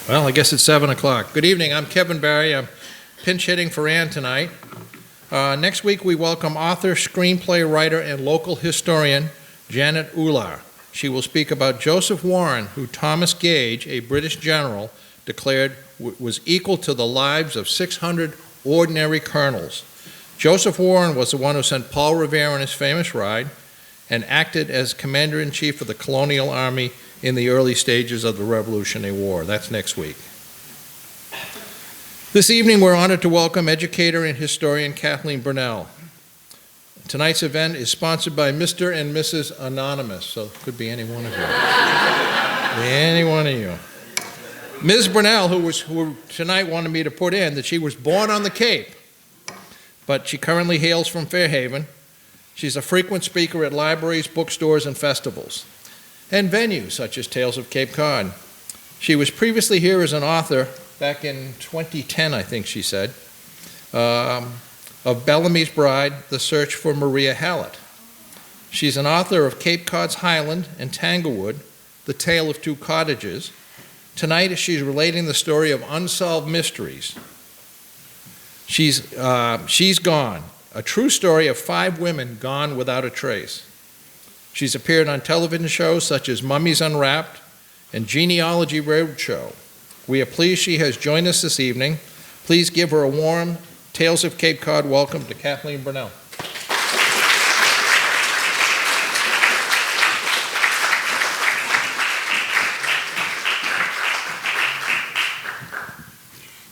Well, I guess it's 7 o'clock. Good evening, I'm Kevin Barry. I'm pinch hitting for Ann tonight. Next week we welcome author, screenplay writer, and local historian Janet Ular. She will speak about Joseph Warren, who Thomas Gage, a British general, declared was equal to the lives of 600 ordinary colonels. Joseph Warren was the one who sent Paul Revere on his famous ride and acted as commander-in-chief of the colonial army in the early stages of the Revolutionary War. That's next week. This evening, we're honored to welcome educator and historian Kathleen Brunelle. Tonight's event is sponsored by Mr. and Mrs. Anonymous, so it could be any one of you. Any one of you. Ms. Brunelle, who tonight wanted me to put in that she was born on the Cape, but she currently hails from Fairhaven. She's a frequent speaker at libraries, bookstores, and festivals, and venues such as Tales of Cape Cod. She was previously here as an author back in 2010, I think she said, of Bellamy's Bride, The Search for Maria Hallett. She's an author of Cape Cod's Highland and Tanglewood, The Tale of Two Cottages. Tonight, she's relating the story of Unsolved Mysteries. She's Gone, a true story of 5 women gone without a trace. She's appeared on television shows such as Mummies Unwrapped and Genealogy Roadshow. We are pleased she has joined us this evening. Please give her a warm Tales of Cape Cod welcome to Kathleen Brunelle.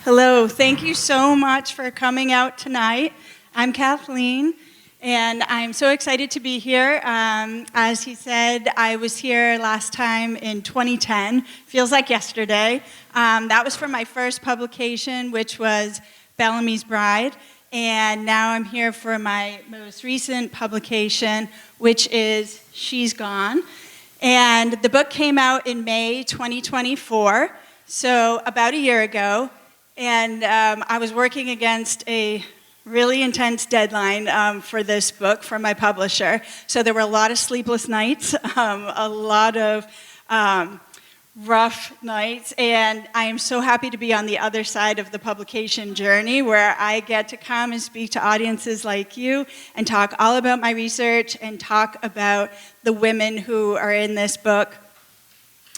Hello, thank you so much for coming out tonight. I'm Kathleen, and I'm so excited to be here. As he said, I was here last time in 2010. Feels like yesterday. That was for my first publication, which was Bellamy's Bride, and now I'm here for my most recent publication, which is She's Gone. And the book came out in May 2024, so about a year ago. And I was working against a really intense deadline for this book from my publisher. So there were a lot of sleepless nights, a lot of rough nights, and I am so happy to be on the other side of the publication journey where I get to come and speak to audiences like you and talk all about my research and talk about the women who are in this book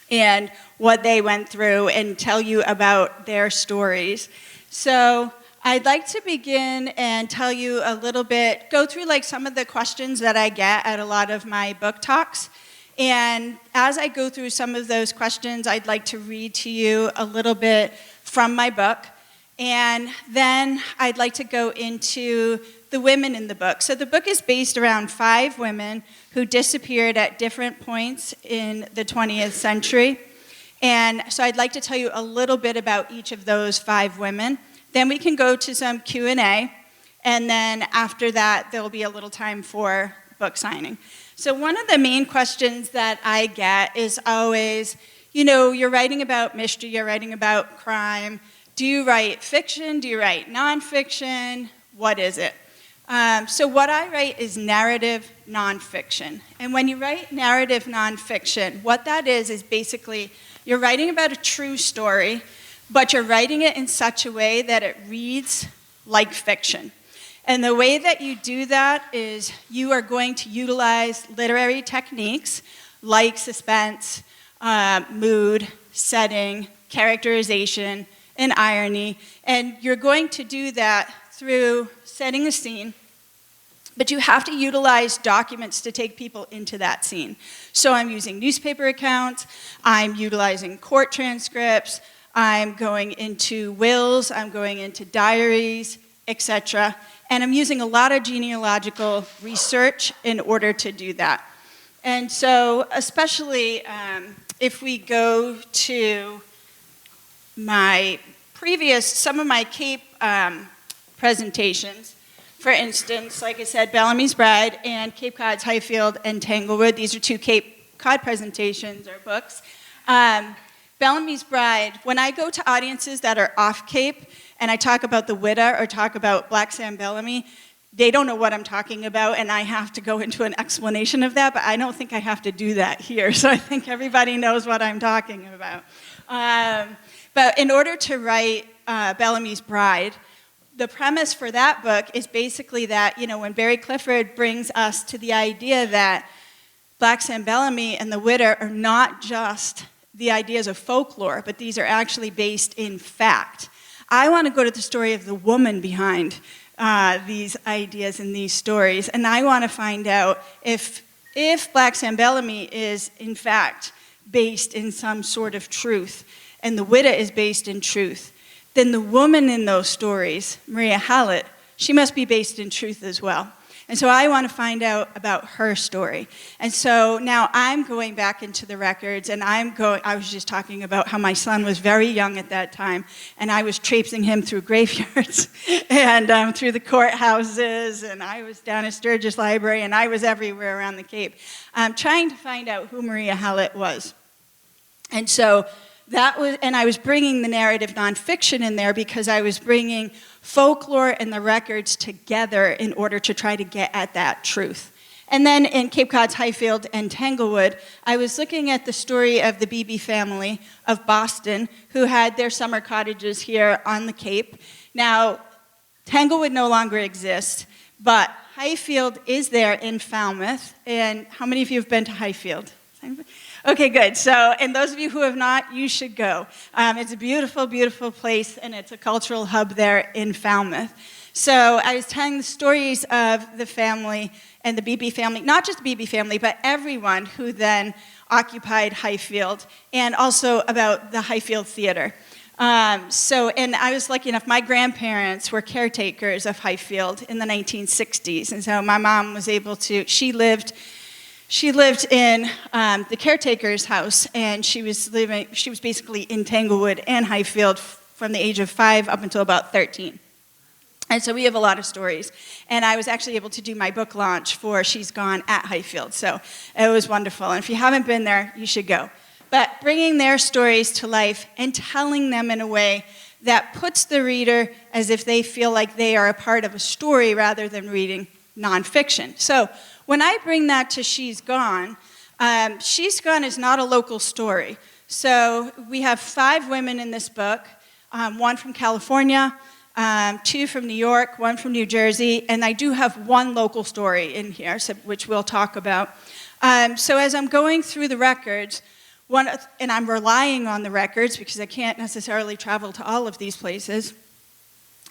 and what they went through and tell you about their stories. So I'd like to begin and tell you a little bit, go through like some of the questions that I get at a lot of my book talks. And as I go through some of those questions, I'd like to read to you a little bit from my book. And then I'd like to go into the women in the book. So the book is based around 5 women who disappeared at different points in the 20th century. And so I'd like to tell you a little bit about each of those 5 women. Then we can go to some Q&A. And then after that, there'll be a little time for book signing. So one of the main questions that I get is always, you know, you're writing about mystery, you're writing about crime. Do you write fiction? Do you write nonfiction? What is it? So what I write is narrative nonfiction. And when you write narrative nonfiction, what that is basically you're writing about a true story, but you're writing it in such a way that it reads like fiction. And the way that you do that is you are going to utilize literary techniques like suspense, mood, setting, characterization, and irony. And you're going to do that through setting a scene, but you have to utilize documents to take people into that scene. So I'm using newspaper accounts, I'm utilizing court transcripts, I'm going into wills, I'm going into diaries, etc. And I'm using a lot of genealogical research in order to do that. And so especially if we go to my some of my Cape presentations, for instance, like I said, Bellamy's Bride and Cape Cod's Highfield and Tanglewood. These are 2 Cape Cod presentations or books. Bellamy's Bride, when I go to audiences that are off Cape and I talk about the Widow or talk about Black Sam Bellamy, they don't know what I'm talking about, and I have to go into an explanation of that, but I don't think I have to do that here. So I think everybody knows what I'm talking about. But in order to write Bellamy's Bride, the premise for that book is basically that, when Barry Clifford brings us to the idea that Black Sam Bellamy and the Widder are not just the ideas of folklore, but these are actually based in fact. I want to go to the story of the woman behind these ideas and these stories, and I want to find out if Black Sam Bellamy is in fact based in some sort of truth, and the Widder is based in truth, then the woman in those stories, Maria Hallett, she must be based in truth as well. And so I want to find out about her story. And so now I'm going back into the records, and I was just talking about how my son was very young at that time, and I was traipsing him through graveyards and through the courthouses, and I was down at Sturgis Library, and I was everywhere around the Cape, trying to find out who Maria Hallett was. And so I was bringing the narrative nonfiction in there because I was bringing folklore and the records together in order to try to get at that truth. And then in Cape Cod's Highfield and Tanglewood, I was looking at the story of the Beebe family of Boston who had their summer cottages here on the Cape. Now, Tanglewood no longer exists, but Highfield is there in Falmouth. And how many of you have been to Highfield? Okay, good. So, and those of you who have not, you should go. It's a beautiful, beautiful place, and it's a cultural hub there in Falmouth. So I was telling the stories of the family and the Beebe family, not just the Beebe family, but everyone who then occupied Highfield, and also about the Highfield Theater. And I was lucky enough, my grandparents were caretakers of Highfield in the 1960s, and so my mom was able to, she lived in the caretaker's house, and she was basically in Tanglewood and Highfield from the age of 5 up until about 13. And so we have a lot of stories. And I was actually able to do my book launch for She's Gone at Highfield. So it was wonderful. And if you haven't been there, you should go. But bringing their stories to life and telling them in a way that puts the reader as if they feel like they are a part of a story rather than reading nonfiction. So when I bring that to She's Gone is not a local story. So we have 5 women in this book, 1 from California, 2 from New York, 1 from New Jersey, and I do have 1 local story in here, which we'll talk about. So as I'm going through the records, and I'm relying on the records because I can't necessarily travel to all of these places,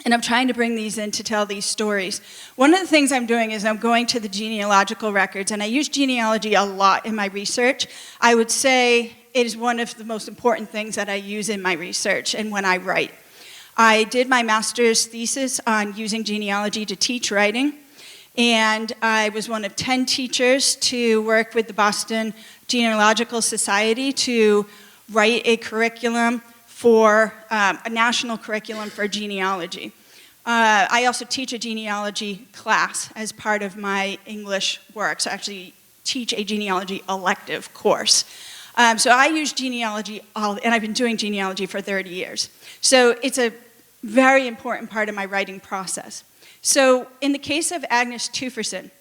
and I'm trying to bring these in to tell these stories. One of the things I'm doing is I'm going to the genealogical records, and I use genealogy a lot in my research. I would say it is one of the most important things that I use in my research and when I write. I did my master's thesis on using genealogy to teach writing, and I was one of 10 teachers to work with the Boston Genealogical Society to write a curriculum for a national curriculum for genealogy. I also teach a genealogy class as part of my English work, so I actually teach a genealogy elective course. So I use genealogy, and I've been doing genealogy for 30 years. So it's a very important part of my writing process. So in the case of Agnes Tufferson,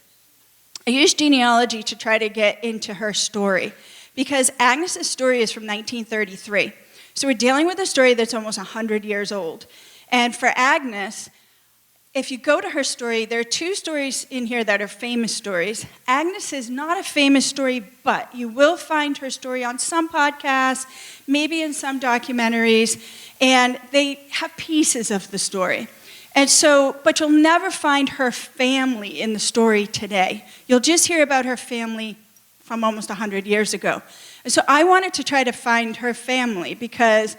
I used genealogy to try to get into her story, because Agnes's story is from 1933. So we're dealing with a story that's almost 100 years old. And for Agnes, if you go to her story, there are 2 stories in here that are famous stories. Agnes is not a famous story, but you will find her story on some podcasts, maybe in some documentaries, and they have pieces of the story. And so, but you'll never find her family in the story today. You'll just hear about her family from almost 100 years ago. And so I wanted to try to find her family because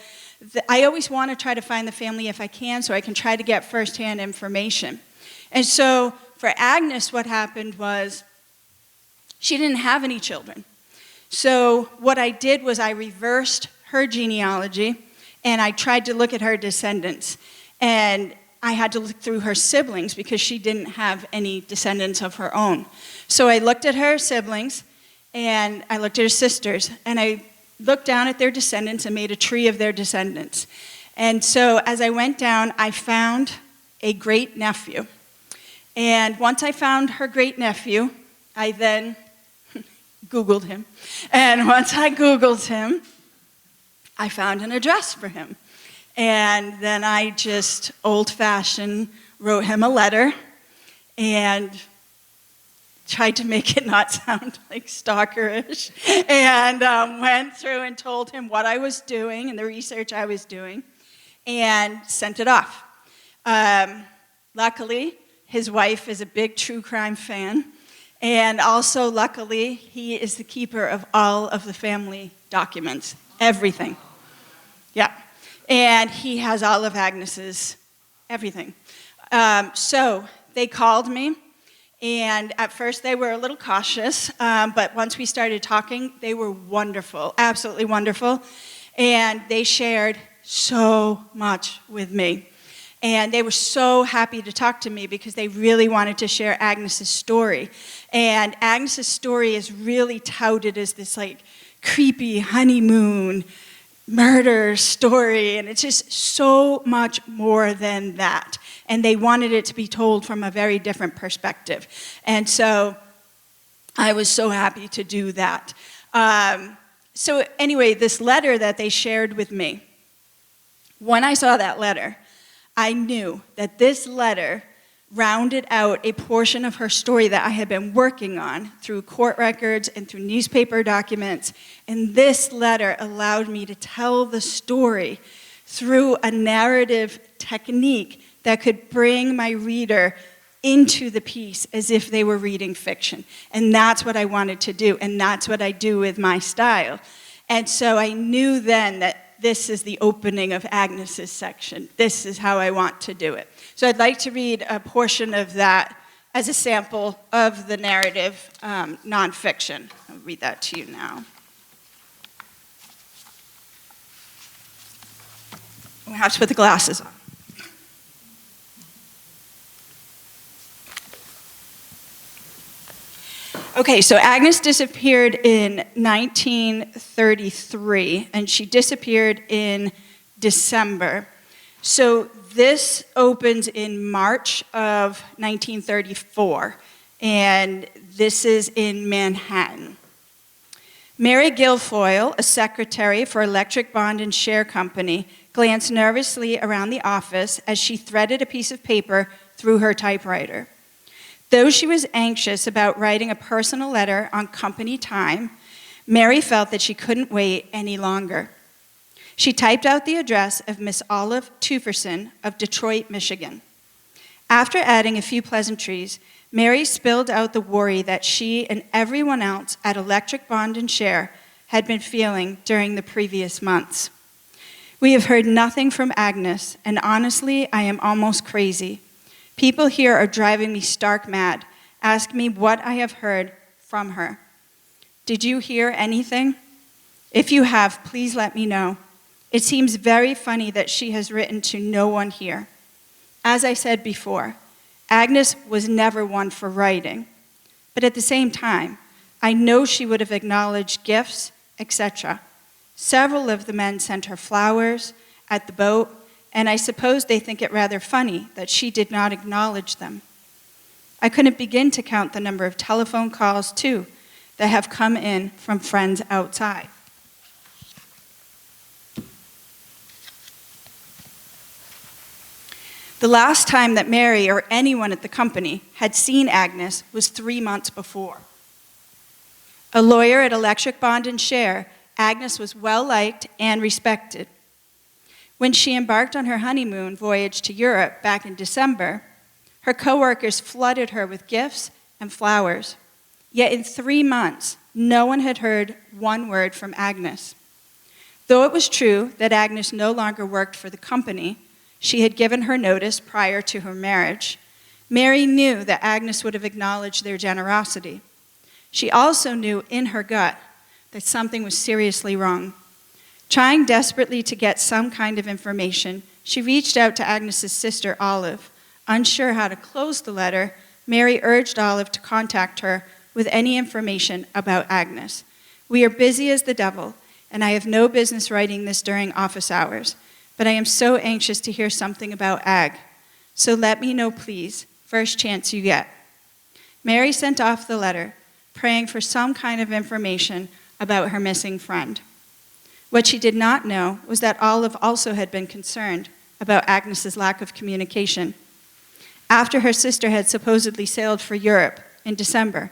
I always want to try to find the family if I can so I can try to get firsthand information. And so for Agnes, what happened was she didn't have any children. So what I did was I reversed her genealogy and I tried to look at her descendants. And I had to look through her siblings because she didn't have any descendants of her own. So I looked at her siblings and I looked at her sisters, and I looked down at their descendants and made a tree of their descendants. And so as I went down, I found a great nephew. And once I found her great-nephew, I then Googled him. And once I Googled him, I found an address for him. And then I just old-fashioned wrote him a letter and tried to make it not sound like stalkerish, and went through and told him what I was doing and the research I was doing, and sent it off. Luckily, his wife is a big true crime fan, and also, luckily, he is the keeper of all of the family documents, everything. Yeah, and he has all of Agnes's everything. So they called me. And at first they were a little cautious, but once we started talking, they were wonderful, absolutely wonderful. And they shared so much with me. And they were so happy to talk to me because they really wanted to share Agnes's story. And Agnes's story is really touted as this like creepy honeymoon murder story, and it's just so much more than that. And they wanted it to be told from a very different perspective. And so I was so happy to do that. So anyway, this letter that they shared with me, when I saw that letter, I knew that this letter rounded out a portion of her story that I had been working on through court records and through newspaper documents. And this letter allowed me to tell the story through a narrative technique that could bring my reader into the piece as if they were reading fiction. And that's what I wanted to do, and that's what I do with my style. And so I knew then that this is the opening of Agnes's section. This is how I want to do it. So I'd like to read a portion of that as a sample of the narrative nonfiction. I'll read that to you now. We have to put the glasses on. Okay, so Agnes disappeared in 1933, and she disappeared in December. So this opens in March of 1934, and this is in Manhattan. Mary Guilfoyle, a secretary for Electric Bond and Share Company, glanced nervously around the office as she threaded a piece of paper through her typewriter. Though she was anxious about writing a personal letter on company time, Mary felt that she couldn't wait any longer. She typed out the address of Miss Olive Tufferson of Detroit, Michigan. After adding a few pleasantries, Mary spilled out the worry that she and everyone else at Electric Bond and Share had been feeling during the previous months. We have heard nothing from Agnes, and honestly, I am almost crazy. People here are driving me stark mad, asking me what I have heard from her. Did you hear anything? If you have, please let me know. It seems very funny that she has written to no one here. As I said before, Agnes was never one for writing, but at the same time, I know she would have acknowledged gifts, etc. Several of the men sent her flowers at the boat, and I suppose they think it rather funny that she did not acknowledge them. I couldn't begin to count the number of telephone calls, too, that have come in from friends outside. The last time that Mary or anyone at the company had seen Agnes was 3 months before. A lawyer at Electric Bond and Share, Agnes was well-liked and respected. When she embarked on her honeymoon voyage to Europe back in December, her coworkers flooded her with gifts and flowers. Yet in 3 months, no one had heard one word from Agnes. Though it was true that Agnes no longer worked for the company, she had given her notice prior to her marriage, Mary knew that Agnes would have acknowledged their generosity. She also knew in her gut that something was seriously wrong. Trying desperately to get some kind of information, she reached out to Agnes's sister, Olive. Unsure how to close the letter, Mary urged Olive to contact her with any information about Agnes. We are busy as the devil, and I have no business writing this during office hours, but I am so anxious to hear something about Ag. So let me know, please, first chance you get. Mary sent off the letter, praying for some kind of information about her missing friend. What she did not know was that Olive also had been concerned about Agnes's lack of communication. After her sister had supposedly sailed for Europe in December,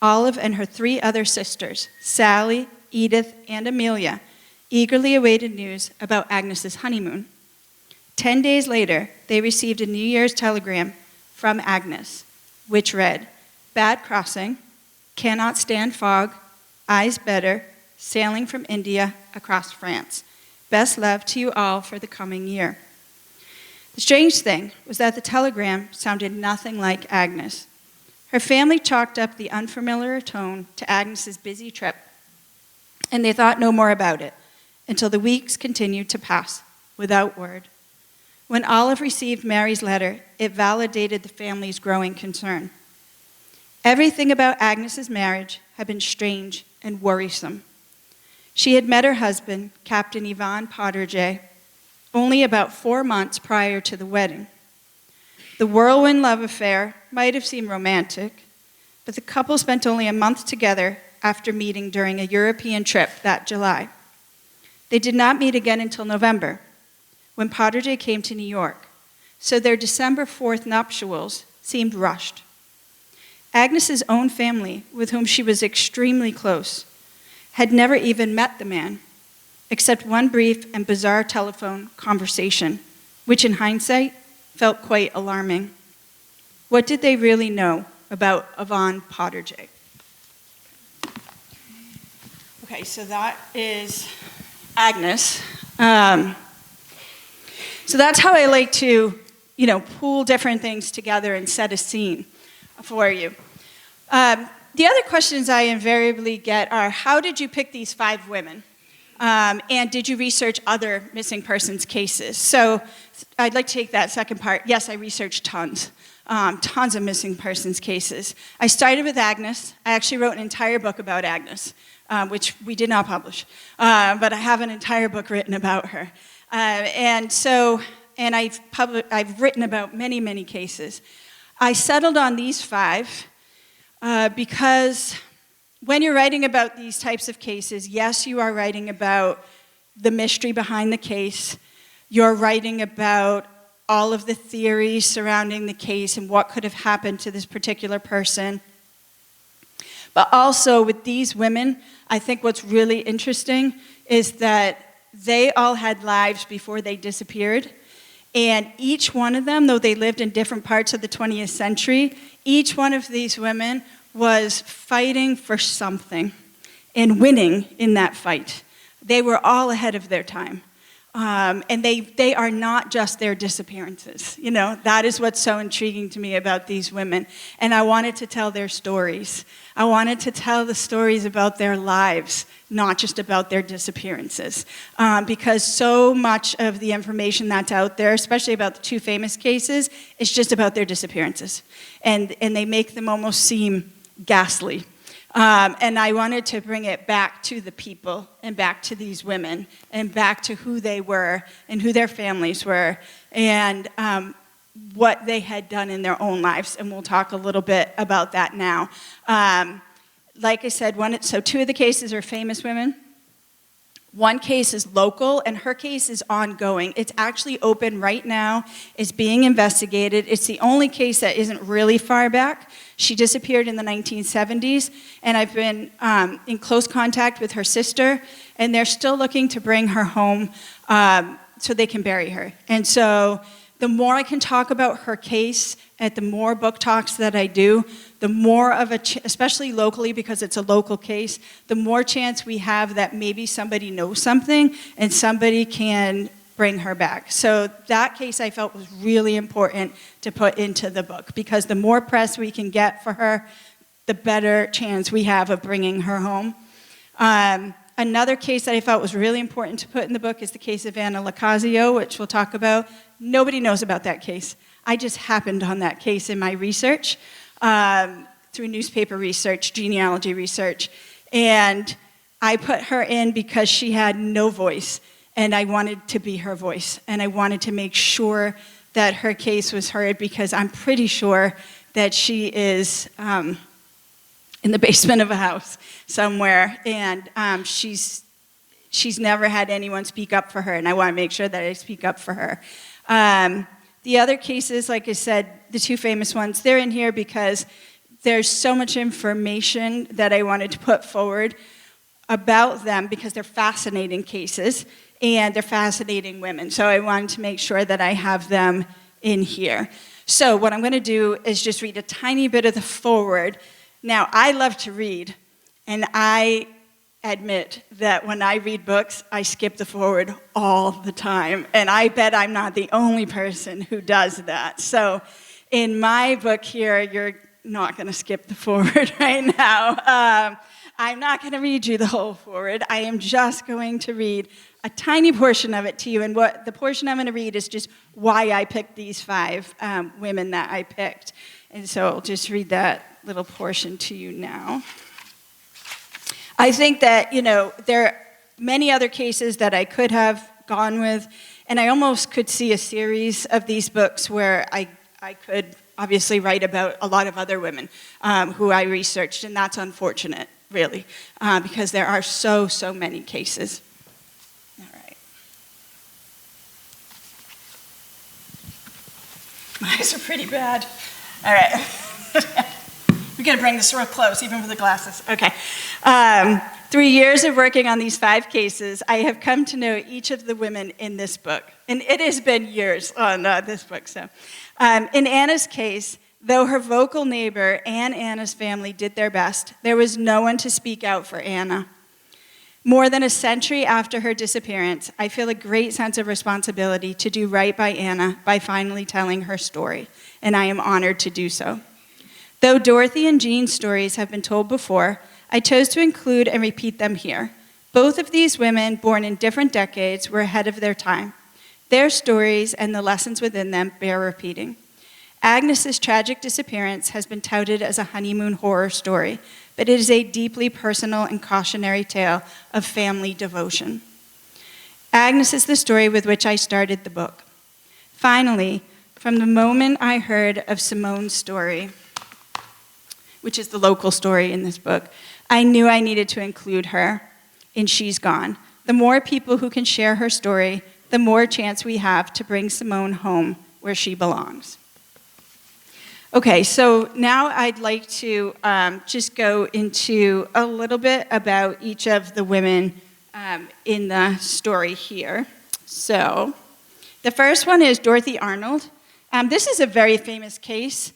Olive and her 3 other sisters, Sally, Edith, and Amelia, eagerly awaited news about Agnes's honeymoon. 10 days later, they received a New Year's telegram from Agnes, which read, "Bad crossing, cannot stand fog, eyes better, sailing from India across France. Best love to you all for the coming year." The strange thing was that the telegram sounded nothing like Agnes. Her family chalked up the unfamiliar tone to Agnes's busy trip, and they thought no more about it until the weeks continued to pass without word. When Olive received Mary's letter, it validated the family's growing concern. Everything about Agnes's marriage had been strange and worrisome. She had met her husband, Captain Yvon Potterjay, only about 4 months prior to the wedding. The whirlwind love affair might have seemed romantic, but the couple spent only a month together after meeting during a European trip that July. They did not meet again until November, when Potterjay came to New York, so their December 4th nuptials seemed rushed. Agnes's own family, with whom she was extremely close, had never even met the man, except one brief and bizarre telephone conversation, which in hindsight felt quite alarming. What did they really know about Yvon Potterjay? Okay, so that is Agnes. So that's how I like to, pool different things together and set a scene for you. The other questions I invariably get are, how did you pick these 5 women? And did you research other missing persons cases? So I'd like to take that second part. Yes, I researched tons of missing persons cases. I started with Agnes. I actually wrote an entire book about Agnes, which we did not publish, but I have an entire book written about her. And I've written about many, many cases. I settled on these 5 because when you're writing about these types of cases, yes, you are writing about the mystery behind the case. You're writing about all of the theories surrounding the case and what could have happened to this particular person. But also with these women, I think what's really interesting is that they all had lives before they disappeared. And each one of them, though they lived in different parts of the 20th century, each one of these women was fighting for something and winning in that fight. They were all ahead of their time. And they are not just their disappearances. That is what's so intriguing to me about these women. And I wanted to tell their stories. I wanted to tell the stories about their lives, not just about their disappearances. Because so much of the information that's out there, especially about the 2 famous cases, is just about their disappearances. And they make them almost seem ghastly. And I wanted to bring it back to the people and back to these women and back to who they were and who their families were and what they had done in their own lives. And we'll talk a little bit about that now. Like I said, 2 of the cases are famous women. One case is local, and her case is ongoing. It's actually open right now. It's being investigated. It's the only case that isn't really far back. She disappeared in the 1970s, and I've been in close contact with her sister, and they're still looking to bring her home so they can bury her. And so the more I can talk about her case at the more book talks that I do, the more of especially locally because it's a local case, the more chance we have that maybe somebody knows something and somebody can bring her back. So that case I felt was really important to put into the book because the more press we can get for her, the better chance we have of bringing her home. Another case that I felt was really important to put in the book is the case of Anna Locasio, which we'll talk about. Nobody knows about that case. I just happened on that case in my research, through newspaper research, genealogy research. And I put her in because she had no voice, and I wanted to be her voice. And I wanted to make sure that her case was heard, because I'm pretty sure that she is in the basement of a house somewhere, and she's never had anyone speak up for her, and I want to make sure that I speak up for her. The other cases, like I said, the two famous ones, they're in here because there's so much information that I wanted to put forward about them, because they're fascinating cases and they're fascinating women. So I wanted to make sure that I have them in here. So what I'm going to do is just read a tiny bit of the foreword. Now, I love to read, and I admit that when I read books, I skip the foreword all the time. And I bet I'm not the only person who does that. So in my book here, you're not going to skip the foreword right now. I'm not going to read you the whole foreword. I am just going to read a tiny portion of it to you. And what the portion I'm going to read is just why I picked these 5 women that I picked. And so I'll just read that little portion to you now. I think that, there are many other cases that I could have gone with, and I almost could see a series of these books where I could obviously write about a lot of other women who I researched, and that's unfortunate, really, because there are so many cases. All right. My eyes are pretty bad. All right. We're going to bring this real close, even with the glasses. Okay. 3 years of working on these 5 cases, I have come to know each of the women in this book. And it has been years on this book. So, in Anna's case, though her vocal neighbor and Anna's family did their best, there was no one to speak out for Anna. More than a century after her disappearance, I feel a great sense of responsibility to do right by Anna by finally telling her story, and I am honored to do so. Though Dorothy and Jean's stories have been told before, I chose to include and repeat them here. Both of these women, born in different decades, were ahead of their time. Their stories and the lessons within them bear repeating. Agnes's tragic disappearance has been touted as a honeymoon horror story, but it is a deeply personal and cautionary tale of family devotion. Agnes is the story with which I started the book. Finally, from the moment I heard of Simone's story, which is the local story in this book, I knew I needed to include her, and she's gone. The more people who can share her story, the more chance we have to bring Simone home where she belongs. Okay, so now I'd like to just go into a little bit about each of the women in the story here. So the first one is Dorothy Arnold. This is a very famous case.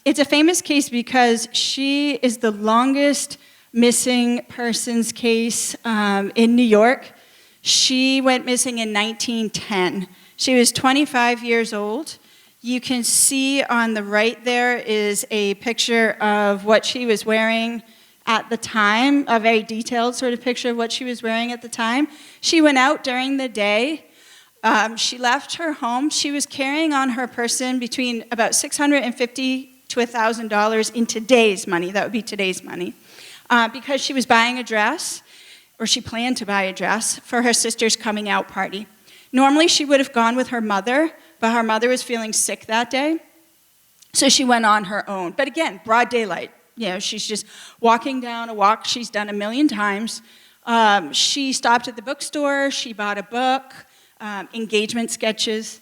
It's a famous case because she is the longest missing persons case in New York. She went missing in 1910. She was 25 years old. You can see on the right there is a picture of what she was wearing at the time, a very detailed sort of picture of what she was wearing at the time. She went out during the day. She left her home. She was carrying on her person between about $650 to $1,000 in today's money. That would be today's money. Because she was buying a dress, or she planned to buy a dress, for her sister's coming out party. Normally she would have gone with her mother, but her mother was feeling sick that day, so she went on her own. But again, broad daylight. She's just walking down a walk she's done a million times. She stopped at the bookstore. She bought a book. Engagement sketches.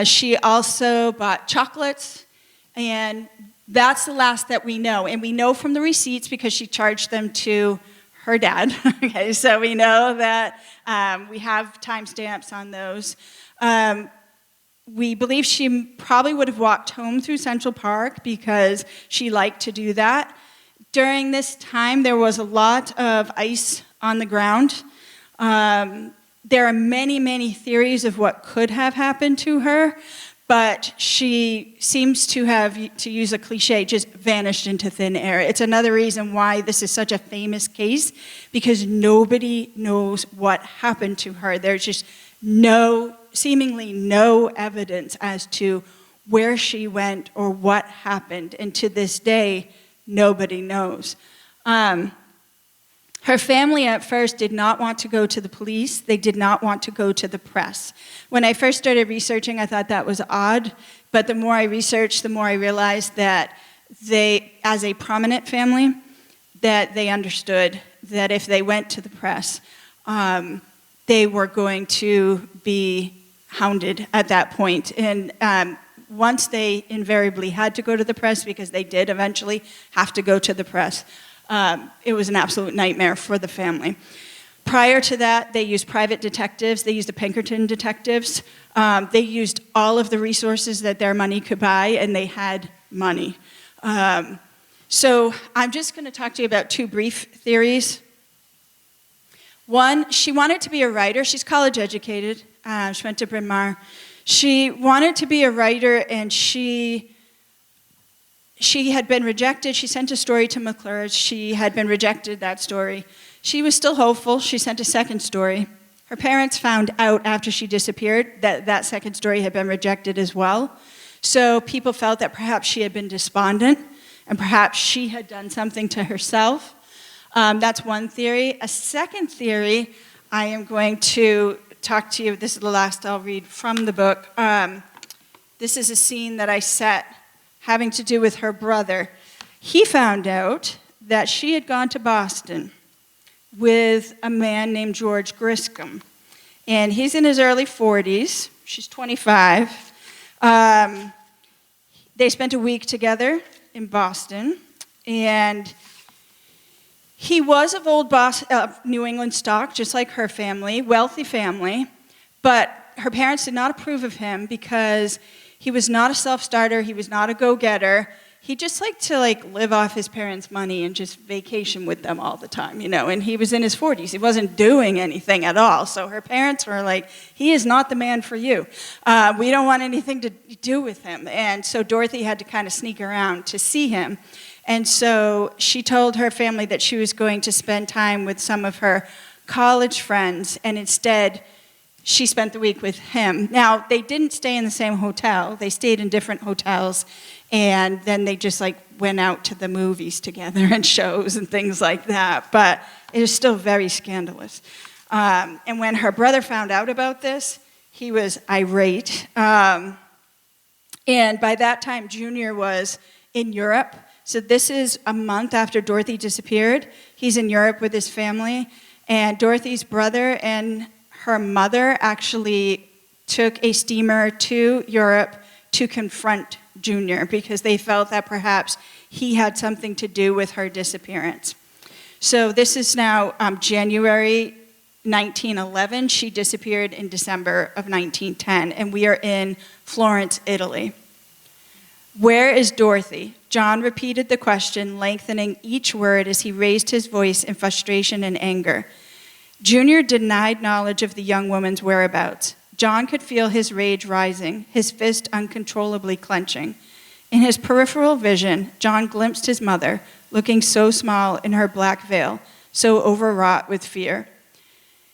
She also bought chocolates, and that's the last that we know. And we know from the receipts because she charged them to her dad. Okay, so we know that we have timestamps on those. We believe she probably would have walked home through Central Park because she liked to do that. During this time, there was a lot of ice on the ground. There are many theories of what could have happened to her, but she seems to have, to use a cliche, just vanished into thin air. It's another reason why this is such a famous case, because nobody knows what happened to her. There's just seemingly no evidence as to where she went or what happened, and to this day, nobody knows. Her family at first did not want to go to the police. They did not want to go to the press. When I first started researching, I thought that was odd, but the more I researched, the more I realized that they, as a prominent family, that they understood that if they went to the press, they were going to be hounded at that point. And once they invariably had to go to the press, because they did eventually have to go to the press, it was an absolute nightmare for the family. Prior to that, they used private detectives. They used the Pinkerton detectives. They used all of the resources that their money could buy, and they had money. So I'm just going to talk to you about two brief theories. One, she wanted to be a writer. She's college educated. She went to Bryn Mawr. She wanted to be a writer, and she had been rejected. She sent a story to McClure's. She had been rejected, that story. She was still hopeful. She sent a second story. Her parents found out after she disappeared that that second story had been rejected as well. So people felt that perhaps she had been despondent, and perhaps she had done something to herself. That's one theory. A second theory, I am going to talk to you, this is the last I'll read from the book. This is a scene that I set having to do with her brother. He found out that she had gone to Boston with a man named George Griscom. And he's in his early 40s. She's 25. They spent a week together in Boston. And he was of old New England stock, just like her family, wealthy family. But her parents did not approve of him because he was not a self-starter. He was not a go-getter. He just liked to live off his parents' money and just vacation with them all the time, and he was in his 40s. He wasn't doing anything at all. So her parents were like, he is not the man for you. We don't want anything to do with him. And so Dorothy had to kind of sneak around to see him. And so she told her family that she was going to spend time with some of her college friends, and instead she spent the week with him. Now, they didn't stay in the same hotel. They stayed in different hotels. And then they just went out to the movies together and shows and things like that. But it was still very scandalous. And when her brother found out about this, he was irate. And by that time, Junior was in Europe. So this is a month after Dorothy disappeared. He's in Europe with his family. And Dorothy's brother and her mother actually took a steamer to Europe to confront Junior because they felt that perhaps he had something to do with her disappearance. So this is now January 1911. She disappeared in December of 1910, and we are in Florence, Italy. Where is Dorothy? John repeated the question, lengthening each word as he raised his voice in frustration and anger. Junior denied knowledge of the young woman's whereabouts. John could feel his rage rising, his fist uncontrollably clenching. In his peripheral vision, John glimpsed his mother, looking so small in her black veil, so overwrought with fear.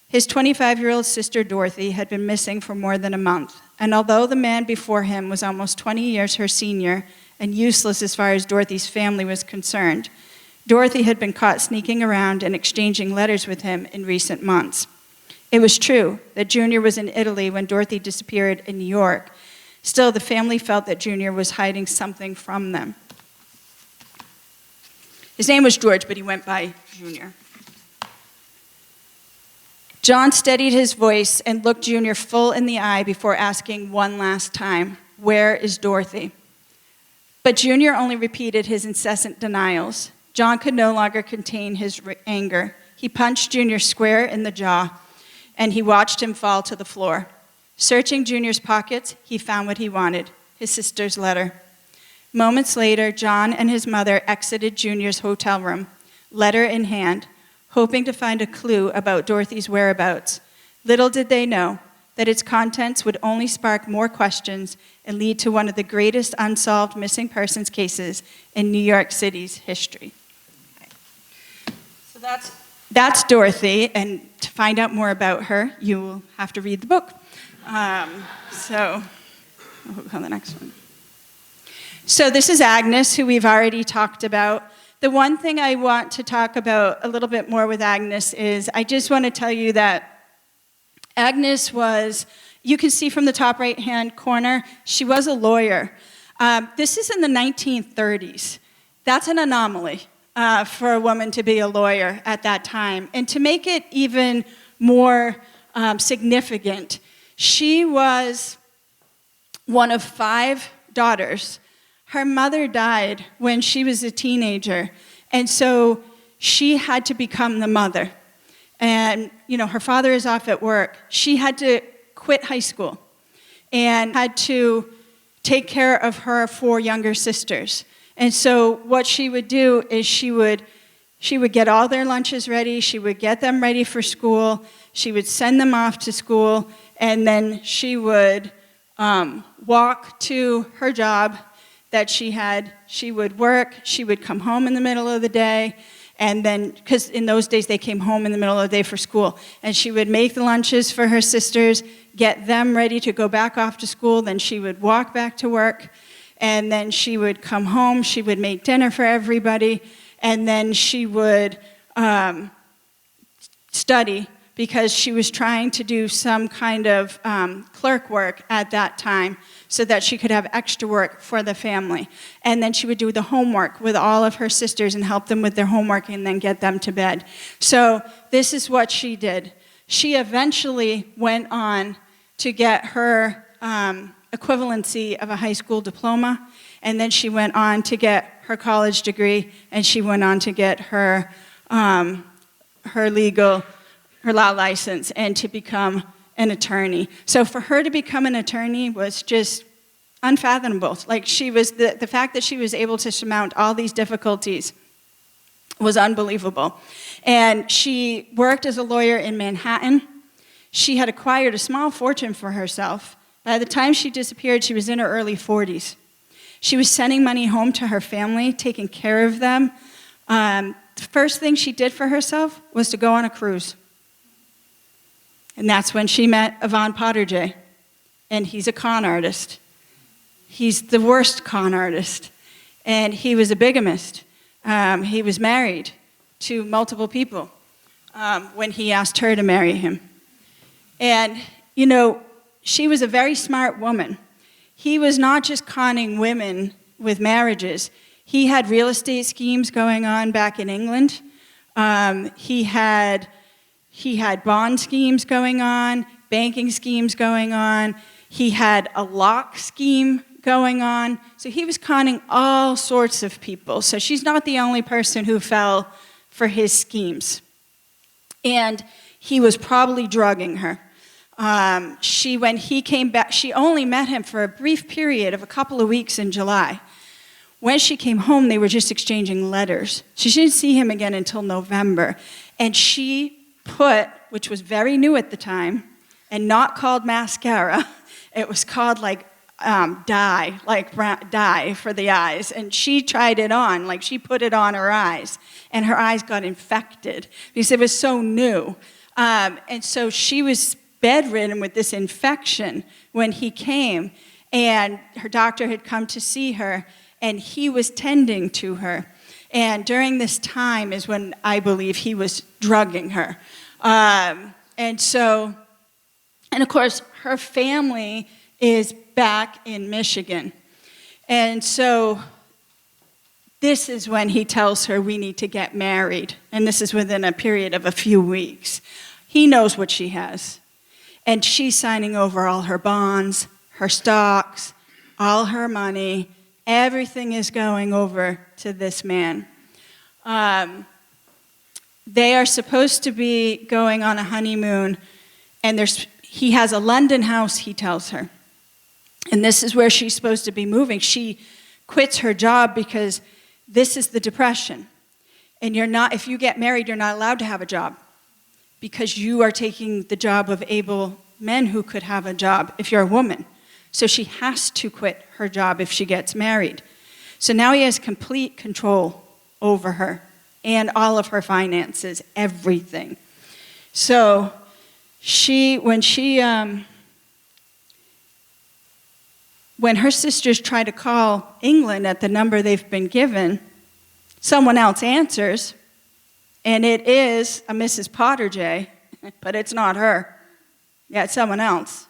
His 25-year-old sister Dorothy had been missing for more than a month, and although the man before him was almost 20 years her senior and useless as far as Dorothy's family was concerned, Dorothy had been caught sneaking around and exchanging letters with him in recent months. It was true that Junior was in Italy when Dorothy disappeared in New York. Still, the family felt that Junior was hiding something from them. His name was George, but he went by Junior. John steadied his voice and looked Junior full in the eye before asking one last time, "Where is Dorothy?" But Junior only repeated his incessant denials. John could no longer contain his anger. He punched Junior square in the jaw, and he watched him fall to the floor. Searching Junior's pockets, he found what he wanted, his sister's letter. Moments later, John and his mother exited Junior's hotel room, letter in hand, hoping to find a clue about Dorothy's whereabouts. Little did they know that its contents would only spark more questions and lead to one of the greatest unsolved missing persons cases in New York City's history. So that's Dorothy, and to find out more about her, you will have to read the book. So I'll go to the next one. So this is Agnes, who we've already talked about. The one thing I want to talk about a little bit more with Agnes is I just want to tell you that Agnes was, you can see from the top right-hand corner, she was a lawyer. This is in the 1930s. That's an anomaly for a woman to be a lawyer at that time. And to make it even more significant, she was one of 5 daughters. Her mother died when she was a teenager, and so she had to become the mother. And, her father is off at work. She had to quit high school and had to take care of her 4 younger sisters. And so what she would do is she would get all their lunches ready, she would get them ready for school, she would send them off to school, and then she would walk to her job that she had. She would work, she would come home in the middle of the day, and then, because in those days they came home in the middle of the day for school, and she would make the lunches for her sisters, get them ready to go back off to school, then she would walk back to work, and then she would come home, she would make dinner for everybody, and then she would study, because she was trying to do some kind of clerk work at that time so that she could have extra work for the family. And then she would do the homework with all of her sisters and help them with their homework and then get them to bed. So this is what she did. She eventually went on to get her equivalency of a high school diploma, and then she went on to get her college degree, and she went on to get her law license and to become an attorney. So for her to become an attorney was just unfathomable. Like, she was, the fact that she was able to surmount all these difficulties was unbelievable. And she worked as a lawyer in Manhattan. She had acquired a small fortune for herself. By the time she disappeared, she was in her early 40s. She was sending money home to her family, taking care of them. The first thing she did for herself was to go on a cruise. And that's when she met Yvonne Potterjay. And he's a con artist. He's the worst con artist. And he was a bigamist. He was married to multiple people when he asked her to marry him. And, she was a very smart woman. He was not just conning women with marriages. He had real estate schemes going on back in England. He had bond schemes going on, banking schemes going on. He had a lock scheme going on. So he was conning all sorts of people. So she's not the only person who fell for his schemes. And he was probably drugging her. When he came back, she only met him for a brief period of a couple of weeks in July. When she came home, they were just exchanging letters. She didn't see him again until November. And she put, which was very new at the time, and not called mascara, it was called dye, dye for the eyes. And she tried it on, she put it on her eyes, and her eyes got infected because it was so new. And so she was bedridden with this infection when he came, and her doctor had come to see her, and he was tending to her. And during this time is when I believe he was drugging her. And of course, her family is back in Michigan. And so this is when he tells her, we need to get married. And this is within a period of a few weeks. He knows what she has. And she's signing over all her bonds, her stocks, all her money. Everything is going over to this man. They are supposed to be going on a honeymoon, and he has a London house, he tells her. And this is where she's supposed to be moving. She quits her job because this is the Depression. And if you get married, you're not allowed to have a job because you are taking the job of able men who could have a job if you're a woman. So she has to quit her job if she gets married. So now he has complete control over her and all of her finances, everything. So when her sisters try to call England at the number they've been given, someone else answers, and it is a Mrs. Potterjay, but it's not her. Yeah, it's someone else.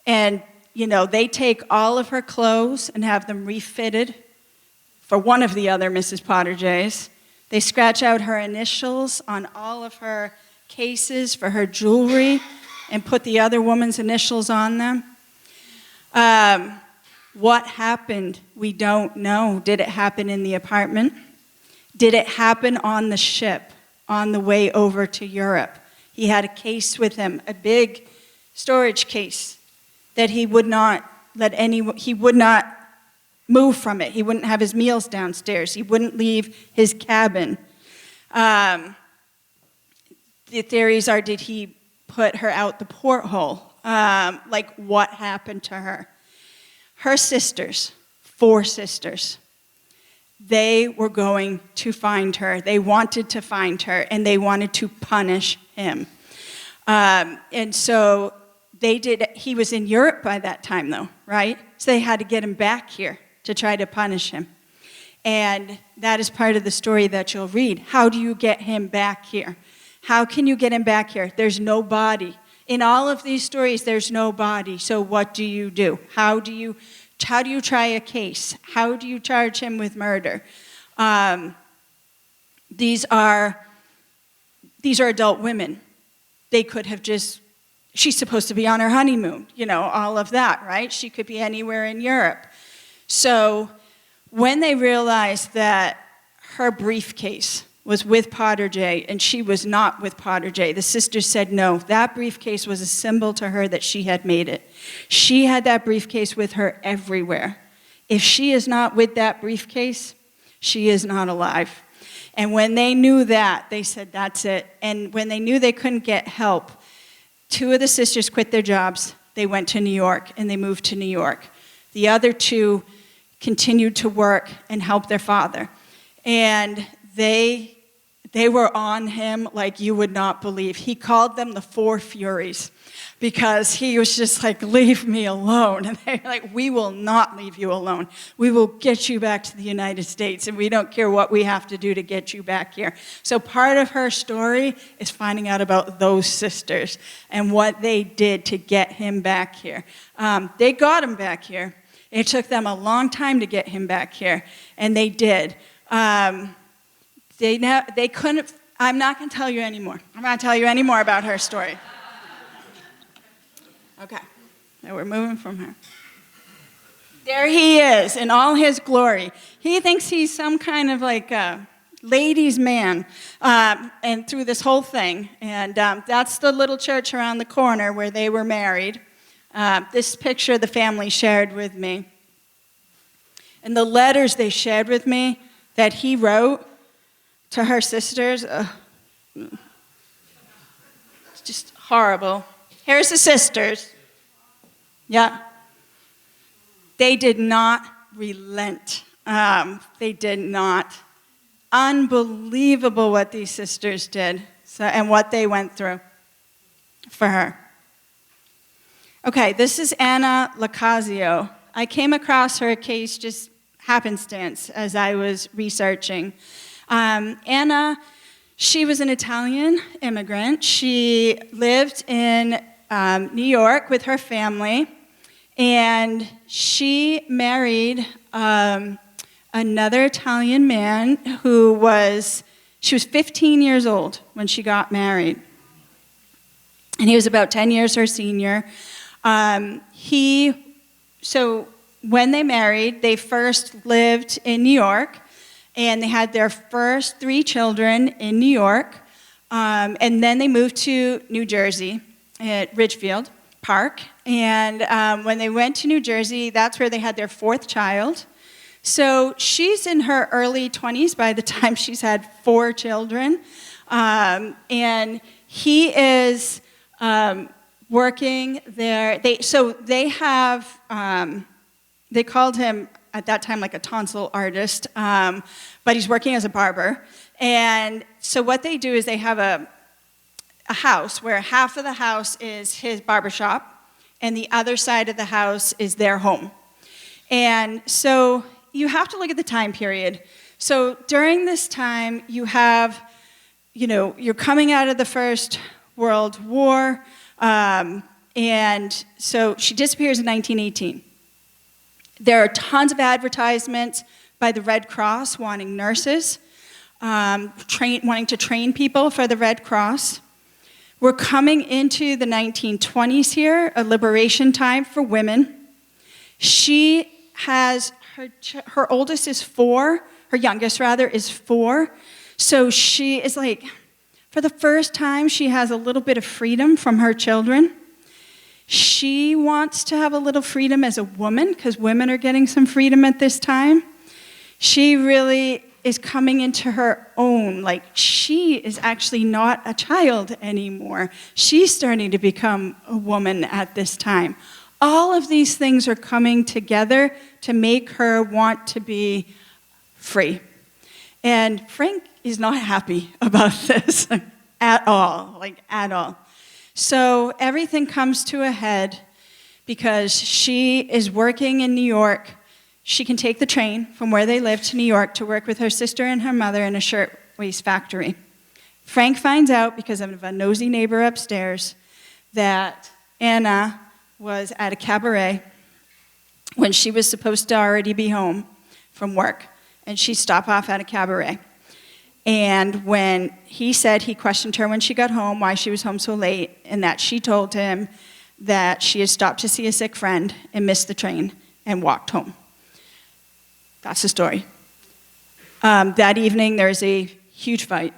And, they take all of her clothes and have them refitted for one of the other Mrs. Potterjays. They scratch out her initials on all of her cases for her jewelry and put the other woman's initials on them. What happened? We don't know. Did it happen in the apartment? Did it happen on the ship on the way over to Europe? He had a case with him, a big storage case that he would not move from it. He wouldn't have his meals downstairs. He wouldn't leave his cabin. The theories are, did he put her out the porthole? What happened to her? Her sisters, 4 sisters, they were going to find her. They wanted to find her, and they wanted to punish him. And so they did. He was in Europe by that time, though, right? So they had to get him back here to try to punish him. And that is part of the story that you'll read. How do you get him back here? How can you get him back here? There's no body. In all of these stories, there's no body. So what do you do? How do you try a case? How do you charge him with murder? These are adult women. They could have just, she's supposed to be on her honeymoon, all of that, right? She could be anywhere in Europe. So when they realized that her briefcase was with Potterjay and she was not with Potterjay, the sisters said no. That briefcase was a symbol to her that she had made it. She had that briefcase with her everywhere. If she is not with that briefcase, she is not alive. And when they knew that, they said, that's it. And when they knew they couldn't get help, 2 of the sisters quit their jobs. They went to New York, and they moved to New York. The other 2 continued to work and help their father. And they were on him like you would not believe. He called them the 4 Furies because he was just like, leave me alone. And they're like, we will not leave you alone. We will get you back to the United States, and we don't care what we have to do to get you back here. So part of her story is finding out about those sisters and what they did to get him back here. They got him back here. It took them a long time to get him back here, and they did. They couldn't. I'm not going to tell you anymore. I'm not going to tell you any more about her story. Okay, now we're moving from her. There he is in all his glory. He thinks he's some kind of like a ladies' man, and through this whole thing. And that's the little church around the corner where they were married. This picture the family shared with me. And the letters they shared with me that he wrote to her sisters, it's just horrible. Here's the sisters. Yeah. They did not relent. They did not. Unbelievable what these sisters did and what they went through for her. Okay, this is Anna Lacazio. I came across her case just happenstance as I was researching. Anna, she was an Italian immigrant. She lived in New York with her family, and she married another Italian man she was 15 years old when she got married, and he was about 10 years her senior. So when they married, they first lived in New York, and they had their first 3 children in New York, and then they moved to New Jersey at Ridgefield Park, and when they went to New Jersey, that's where they had their 4th child. So she's in her early 20s by the time she's had 4 children, and he is working there. They called him at that time like a tonsil artist, but he's working as a barber. And so what they do is they have a house where half of the house is his barbershop and the other side of the house is their home. And so you have to look at the time period. So during this time, you have, you're coming out of the First World War, and so she disappears in 1918. There are tons of advertisements by the Red Cross wanting nurses, wanting to train people for the Red Cross. We're coming into the 1920s here, a liberation time for women. She has, her oldest is 4, her youngest rather is 4. So she is like, for the first time, she has a little bit of freedom from her children. She wants to have a little freedom as a woman, because women are getting some freedom at this time. She really is coming into her own. Like, she is actually not a child anymore. She's starting to become a woman at this time. All of these things are coming together to make her want to be free. And Frank is not happy about this at all, like at all. So everything comes to a head because she is working in New York. She can take the train from where they live to New York to work with her sister and her mother in a shirtwaist factory. Frank finds out, because of a nosy neighbor upstairs, that Anna was at a cabaret when she was supposed to already be home from work, and she stopped off at a cabaret. And when he said, he questioned her when she got home, why she was home so late, and that she told him that she had stopped to see a sick friend and missed the train and walked home. That's the story. That evening, there's a huge fight,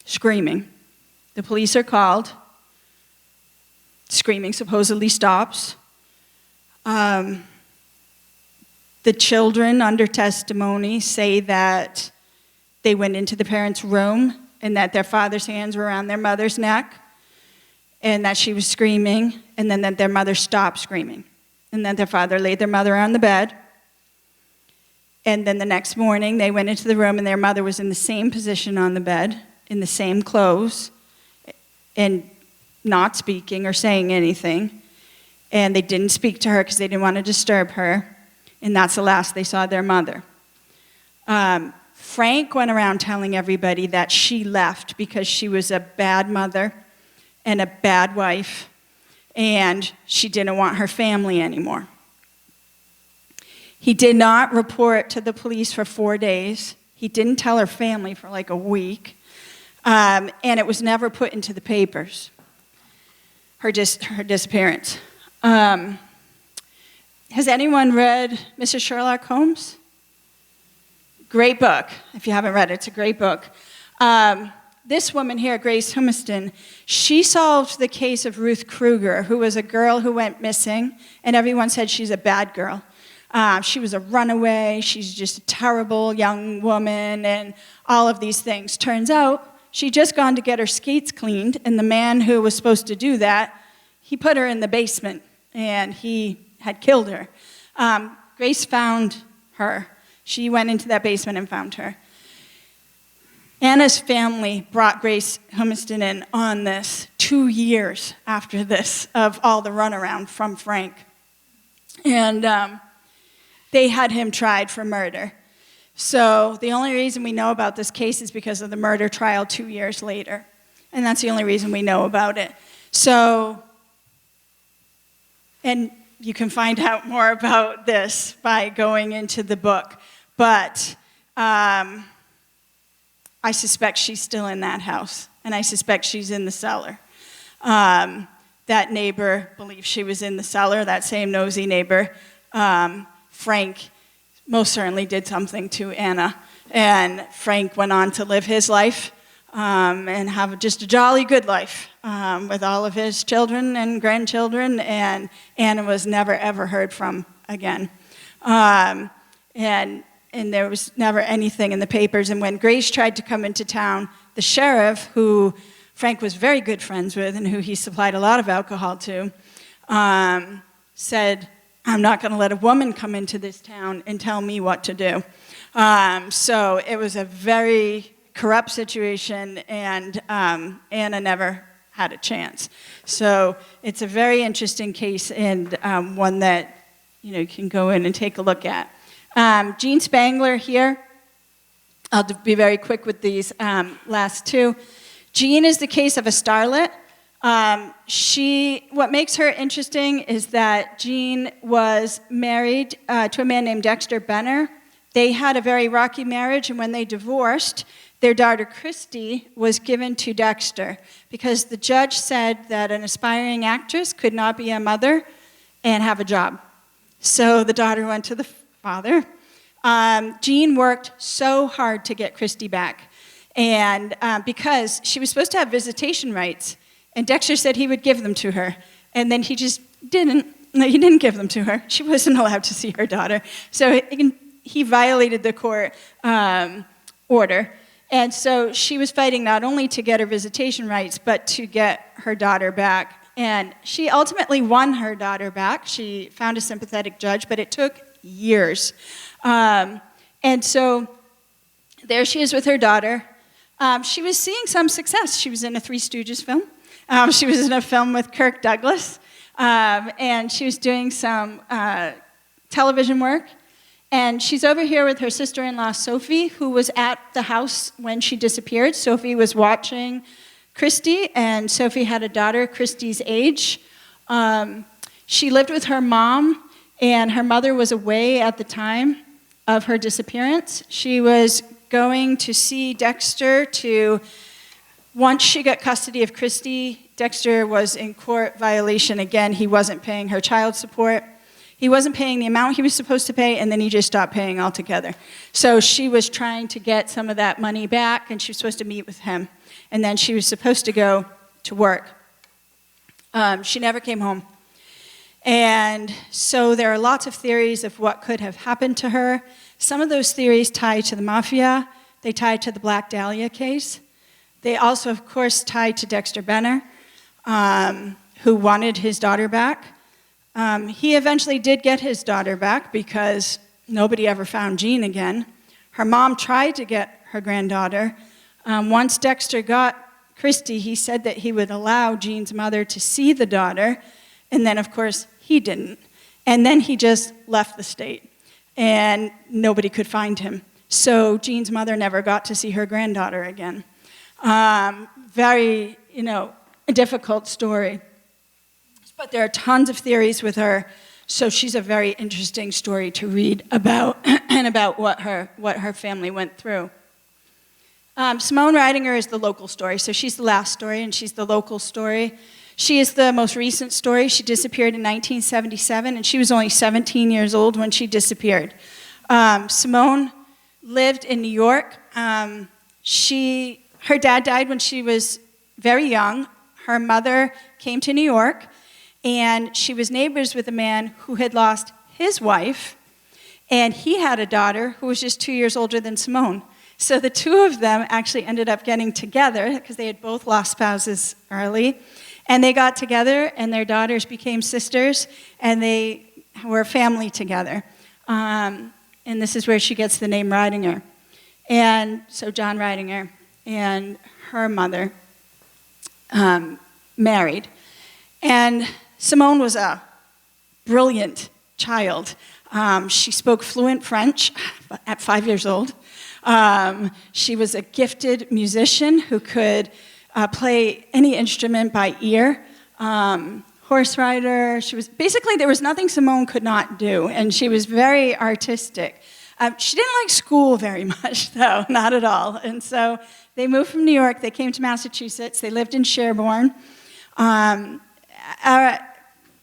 screaming. The police are called. Screaming supposedly stops. The children, under testimony, say that they went into the parents' room and that their father's hands were around their mother's neck and that she was screaming, and then that their mother stopped screaming, and that their father laid their mother on the bed. And then the next morning, they went into the room and their mother was in the same position on the bed, in the same clothes, and not speaking or saying anything. And they didn't speak to her because they didn't want to disturb her. And that's the last they saw their mother. Frank went around telling everybody that she left because she was a bad mother and a bad wife, and she didn't want her family anymore. He did not report to the police for 4 days. He didn't tell her family for like a week. And it was never put into the papers, her disappearance. Has anyone read Mrs. Sherlock Holmes? Great book. If you haven't read it, it's a great book. This woman here, Grace Humiston, she solved the case of Ruth Kruger, who was a girl who went missing, and everyone said she's a bad girl. She was a runaway, she's just a terrible young woman, and all of these things. Turns out, she'd just gone to get her skates cleaned, and the man who was supposed to do that, he put her in the basement, and he had killed her. Grace found her. She went into that basement and found her. Anna's family brought Grace Humiston in on this 2 years after this, of all the runaround from Frank. And they had him tried for murder. So the only reason we know about this case is because of the murder trial 2 years later. And that's the only reason we know about it. So, and you can find out more about this by going into the book. But I suspect she's still in that house, and I suspect she's in the cellar. That neighbor believes she was in the cellar, that same nosy neighbor. Frank most certainly did something to Anna, and Frank went on to live his life and have just a jolly good life with all of his children and grandchildren, and Anna was never, ever heard from again. And there was never anything in the papers. And when Grace tried to come into town, the sheriff, who Frank was very good friends with and who he supplied a lot of alcohol to, said, "I'm not going to let a woman come into this town and tell me what to do." So it was a very corrupt situation, and Anna never had a chance. So it's a very interesting case, and one that you can go in and take a look at. Jean Spangler here, I'll be very quick with these last two. Jean is the case of a starlet. What makes her interesting is that Jean was married to a man named Dexter Benner. They had a very rocky marriage, and when they divorced, their daughter Christy was given to Dexter because the judge said that an aspiring actress could not be a mother and have a job. So the daughter went to the father. Jean worked so hard to get Christy back, and because she was supposed to have visitation rights, and Dexter said he would give them to her, and then he just didn't. No, he didn't give them to her. She wasn't allowed to see her daughter. So he violated the court order. And so she was fighting not only to get her visitation rights, but to get her daughter back. And she ultimately won her daughter back. She found a sympathetic judge, but it took years. And so there she is with her daughter. She was seeing some success. She was in a Three Stooges film. She was in a film with Kirk Douglas. And she was doing some television work. And she's over here with her sister-in-law, Sophie, who was at the house when she disappeared. Sophie was watching Christy, and Sophie had a daughter Christy's age. She lived with her mom, and her mother was away at the time of her disappearance. She was going to see Dexter once she got custody of Christy, Dexter was in court violation again. He wasn't paying her child support. He wasn't paying the amount he was supposed to pay, and then he just stopped paying altogether. So she was trying to get some of that money back, and she was supposed to meet with him. And then she was supposed to go to work. She never came home. And so there are lots of theories of what could have happened to her. Some of those theories tie to the mafia. They tie to the Black Dahlia case. They also, of course, tie to Dexter Benner, who wanted his daughter back. He eventually did get his daughter back because nobody ever found Jean again. Her mom tried to get her granddaughter. Once Dexter got Christy, he said that he would allow Jean's mother to see the daughter, and then, of course, he didn't. And then he just left the state, and nobody could find him. So Jean's mother never got to see her granddaughter again. Very, a difficult story. But there are tons of theories with her, so she's a very interesting story to read about and about what her family went through. Simone Ridinger is the local story, so she's the last story, and she's the local story. She is the most recent story. She disappeared in 1977, and she was only 17 years old when she disappeared. Simone lived in New York. Her dad died when she was very young. Her mother came to New York, and she was neighbors with a man who had lost his wife, and he had a daughter who was just 2 years older than Simone. So the two of them actually ended up getting together because they had both lost spouses early, and they got together, and their daughters became sisters, and they were family together. And this is where she gets the name Ridinger. And so John Ridinger and her mother married. And Simone was a brilliant child. She spoke fluent French at 5 years old. She was a gifted musician who could play any instrument by ear. Horse rider. There was nothing Simone could not do, and she was very artistic. She didn't like school very much, though, not at all. And so they moved from New York. They came to Massachusetts. They lived in Sherborne.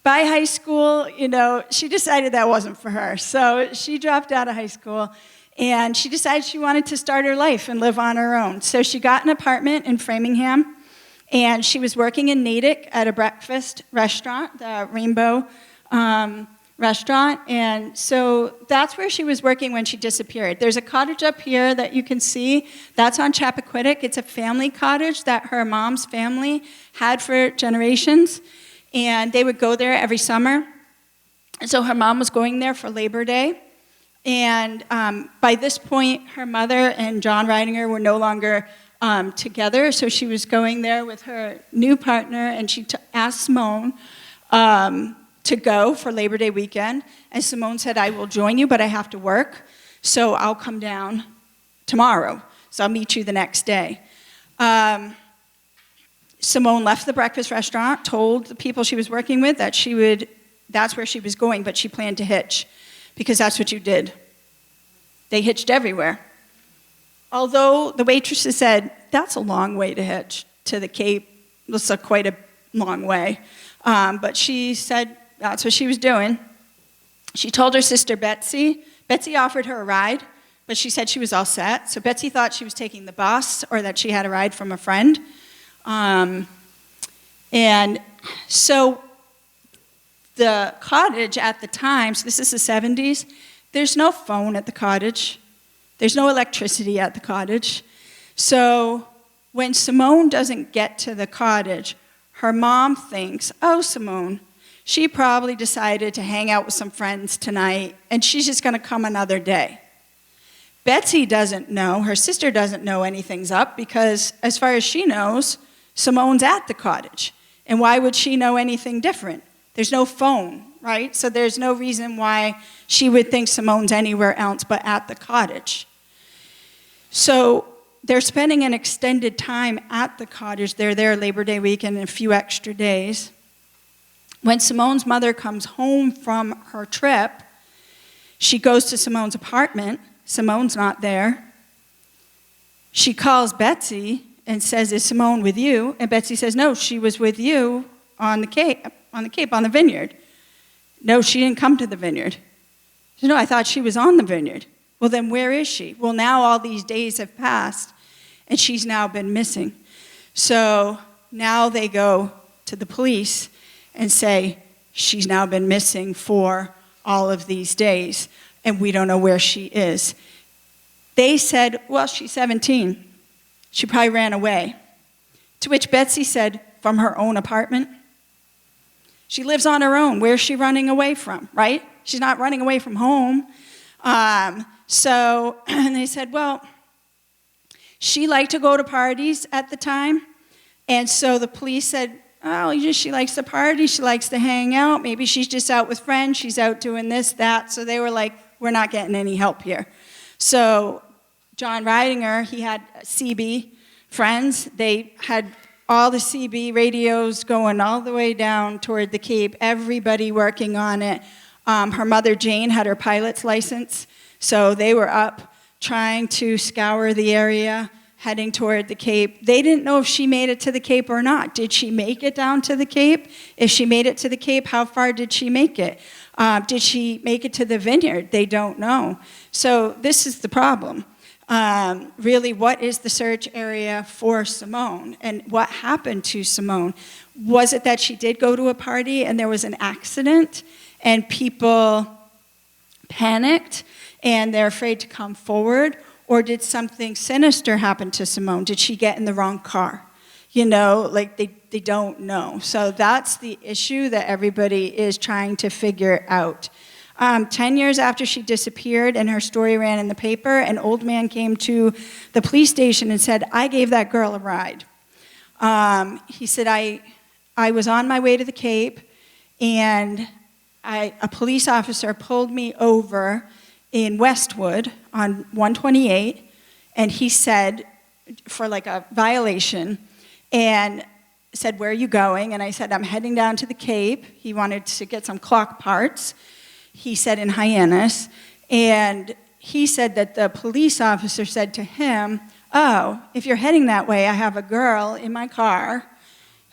By high school, she decided that wasn't for her. So she dropped out of high school, and she decided she wanted to start her life and live on her own. So she got an apartment in Framingham, and she was working in Natick at a breakfast restaurant, the Rainbow restaurant. And so that's where she was working when she disappeared. There's a cottage up here that you can see. That's on Chappaquiddick. It's a family cottage that her mom's family had for generations. And they would go there every summer. And so her mom was going there for Labor Day. And by this point, her mother and John Ridinger were no longer together. So she was going there with her new partner, and she asked Simone to go for Labor Day weekend. And Simone said, I will join you, but I have to work, so I'll come down tomorrow, so I'll meet you the next day. Simone left the breakfast restaurant, told the people she was working with that that's where she was going, but she planned to hitch, because that's what you did. They hitched everywhere. Although the waitresses said, that's a long way to hitch to the Cape. Looks like quite a long way. But she said that's what she was doing. She told her sister Betsy. Betsy offered her a ride, but she said she was all set. So Betsy thought she was taking the bus or that she had a ride from a friend. And so the cottage at the time, so this is the 70s, there's no phone at the cottage. There's no electricity at the cottage. So when Simone doesn't get to the cottage, her mom thinks, oh, Simone, she probably decided to hang out with some friends tonight, and she's just going to come another day. Betsy doesn't know, her sister doesn't know anything's up, because as far as she knows, Simone's at the cottage. And why would she know anything different? There's no phone, right? So there's no reason why she would think Simone's anywhere else but at the cottage. So they're spending an extended time at the cottage. They're there Labor Day weekend and a few extra days. When Simone's mother comes home from her trip, she goes to Simone's apartment. Simone's not there. She calls Betsy and says, is Simone with you? And Betsy says, no, she was with you on the Cape, on the vineyard. No, she didn't come to the vineyard. She said, no, I thought she was on the vineyard. Well, then where is she? Well, now all these days have passed, and she's now been missing. So now they go to the police and say, she's now been missing for all of these days, and we don't know where she is. They said, well, she's 17. She probably ran away. To which Betsy said, from her own apartment. She lives on her own. Where's she running away from, right? She's not running away from home. So and they said, well, she liked to go to parties at the time. And so the police said, oh, she likes to party. She likes to hang out. Maybe she's just out with friends. She's out doing this, that. So they were like, we're not getting any help here. So John Ridinger, he had CB friends. They had all the CB radios going all the way down toward the Cape, everybody working on it. Her mother, Jane, had her pilot's license, so they were up trying to scour the area, heading toward the Cape. They didn't know if she made it to the Cape or not. Did she make it down to the Cape? If she made it to the Cape, how far did she make it? Did she make it to the vineyard? They don't know. So this is the problem. Really, what is the search area for Simone? And what happened to Simone? Was it that she did go to a party and there was an accident and people panicked and they're afraid to come forward? Or did something sinister happen to Simone? Did she get in the wrong car? You know, like they don't know. So that's the issue that everybody is trying to figure out. 10 years after she disappeared and her story ran in the paper, an old man came to the police station and said, I gave that girl a ride. He said, I was on my way to the Cape, and a police officer pulled me over in Westwood on 128, and he said, for like a violation, and said, where are you going? And I said, I'm heading down to the Cape. He wanted to get some clock parts. He said in Hyannis, and he said that the police officer said to him, oh, if you're heading that way, I have a girl in my car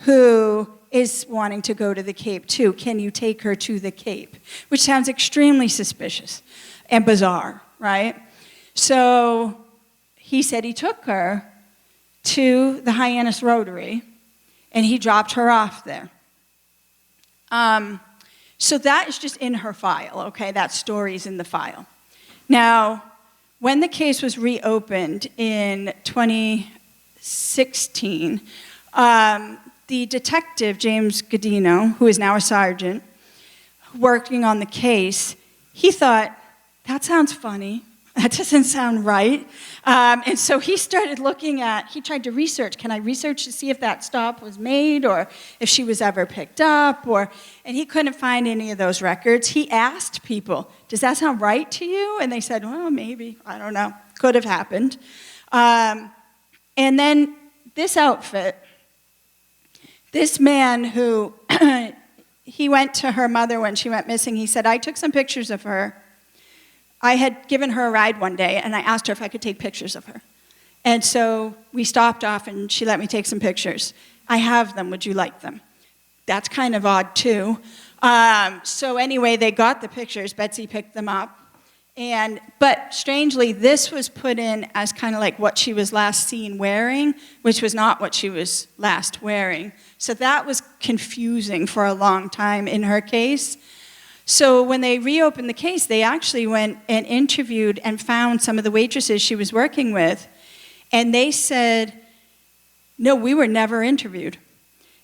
who is wanting to go to the Cape too. Can you take her to the Cape? Which sounds extremely suspicious and bizarre, right? So he said he took her to the Hyannis Rotary, and he dropped her off there. So that is just in her file, okay? That story's in the file. Now, when the case was reopened in 2016, the detective, James Godino, who is now a sergeant, working on the case, he thought, that sounds funny. That doesn't sound right. And so he started he tried to research. Can I research to see if that stop was made or if she was ever picked up? And he couldn't find any of those records. He asked people, does that sound right to you? And they said, well, maybe. I don't know. could have happened. And then this outfit, this man who, he went to her mother when she went missing. He said, I took some pictures of her. I had given her a ride one day, and I asked her if I could take pictures of her. And so we stopped off, and she let me take some pictures. I have them. Would you like them? That's kind of odd, too. So anyway, they got the pictures. Betsy picked them up. But strangely, this was put in as kind of like what she was last seen wearing, which was not what she was last wearing. So that was confusing for a long time in her case. So when they reopened the case, they actually went and interviewed and found some of the waitresses she was working with. And they said, no, we were never interviewed.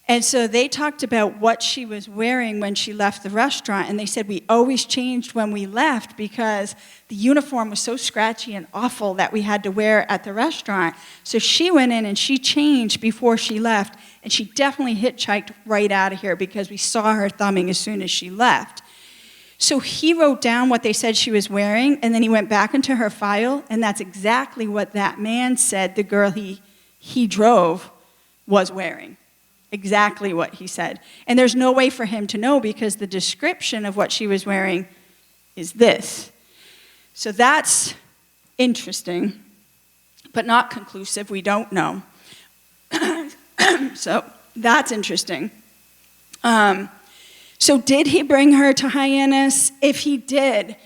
And so they talked about what she was wearing when she left the restaurant, and they said, we always changed when we left because the uniform was so scratchy and awful that we had to wear at the restaurant. So she went in and she changed before she left, and she definitely hitchhiked right out of here because we saw her thumbing as soon as she left. So he wrote down what they said she was wearing, and then he went back into her file, and that's exactly what that man said the girl he drove was wearing. Exactly what he said. And there's no way for him to know because the description of what she was wearing is this. So that's interesting, but not conclusive. We don't know. So that's interesting. So did he bring her to Hyannis? If he did,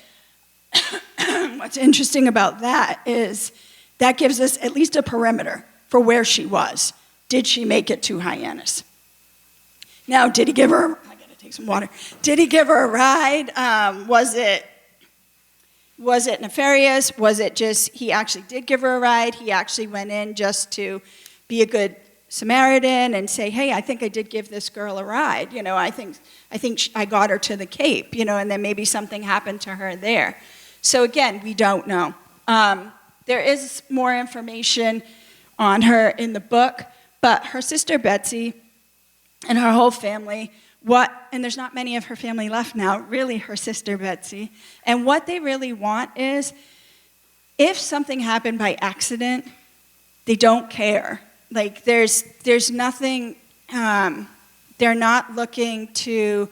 what's interesting about that is that gives us at least a perimeter for where she was. Did she make it to Hyannis? Now, did he give her, I gotta take some water. Did he give her a ride? Was it nefarious? Was it just, he actually did give her a ride? He actually went in just to be a good Samaritan and say, hey, I think I did give this girl a ride. You know, I think I got her to the Cape, you know, and then maybe something happened to her there. So again, we don't know. There is more information on her in the book. But her sister Betsy and her whole family, and there's not many of her family left now, really her sister Betsy, and what they really want is, if something happened by accident, they don't care. Like, there's nothing, they're not looking to,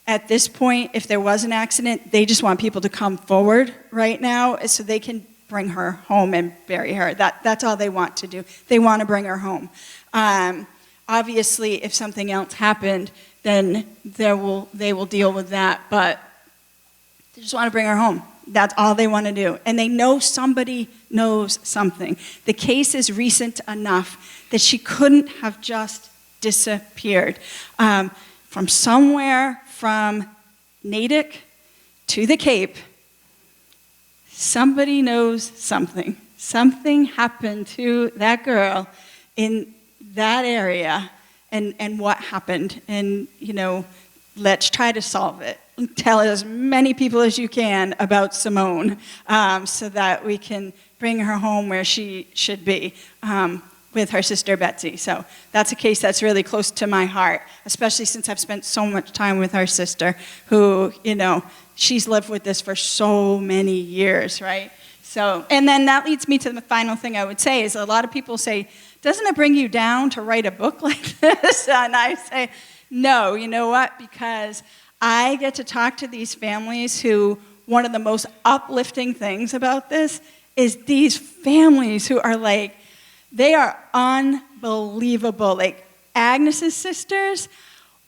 at this point, if there was an accident, they just want people to come forward right now so they can bring her home and bury her. That's all they want to do. They want to bring her home. Obviously, if something else happened, then they will deal with that. But they just want to bring her home. That's all they want to do. And they know somebody knows something. The case is recent enough that she couldn't have just disappeared. From somewhere from Natick to the Cape, somebody knows something. Something happened to that girl in that area, and what happened. And, you know, let's try to solve it. Tell as many people as you can about Simone so that we can bring her home where she should be with her sister Betsy. So that's a case that's really close to my heart, especially since I've spent so much time with her sister who, you know, she's lived with this for so many years, right? So, and then that leads me to the final thing I would say is a lot of people say, doesn't it bring you down to write a book like this? And I say, no, you know what? Because I get to talk to these families who, one of the most uplifting things about this is these families who are like, they are unbelievable. Like Agnes's sisters,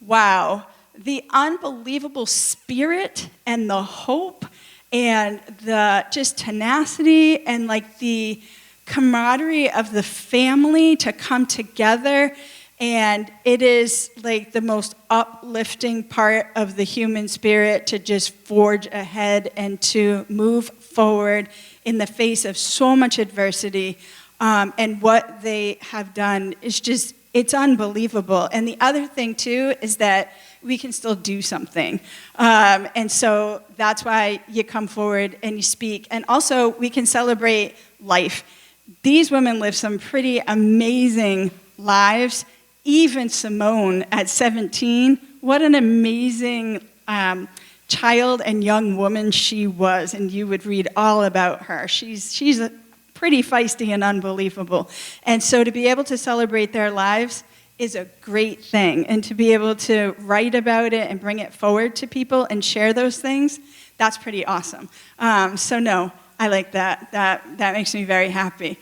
wow. The unbelievable spirit and the hope and the just tenacity and like the camaraderie of the family to come together. And it is like the most uplifting part of the human spirit to just forge ahead and to move forward in the face of so much adversity. And what they have done is just, it's unbelievable. And the other thing too is that we can still do something. And so that's why you come forward and you speak. And also we can celebrate life. These women live some pretty amazing lives. Even Simone at 17, what an amazing child and young woman she was. And you would read all about her. She's pretty feisty and unbelievable. And so to be able to celebrate their lives is a great thing. And to be able to write about it and bring it forward to people and share those things, that's pretty awesome. So no, I like that. That makes me very happy.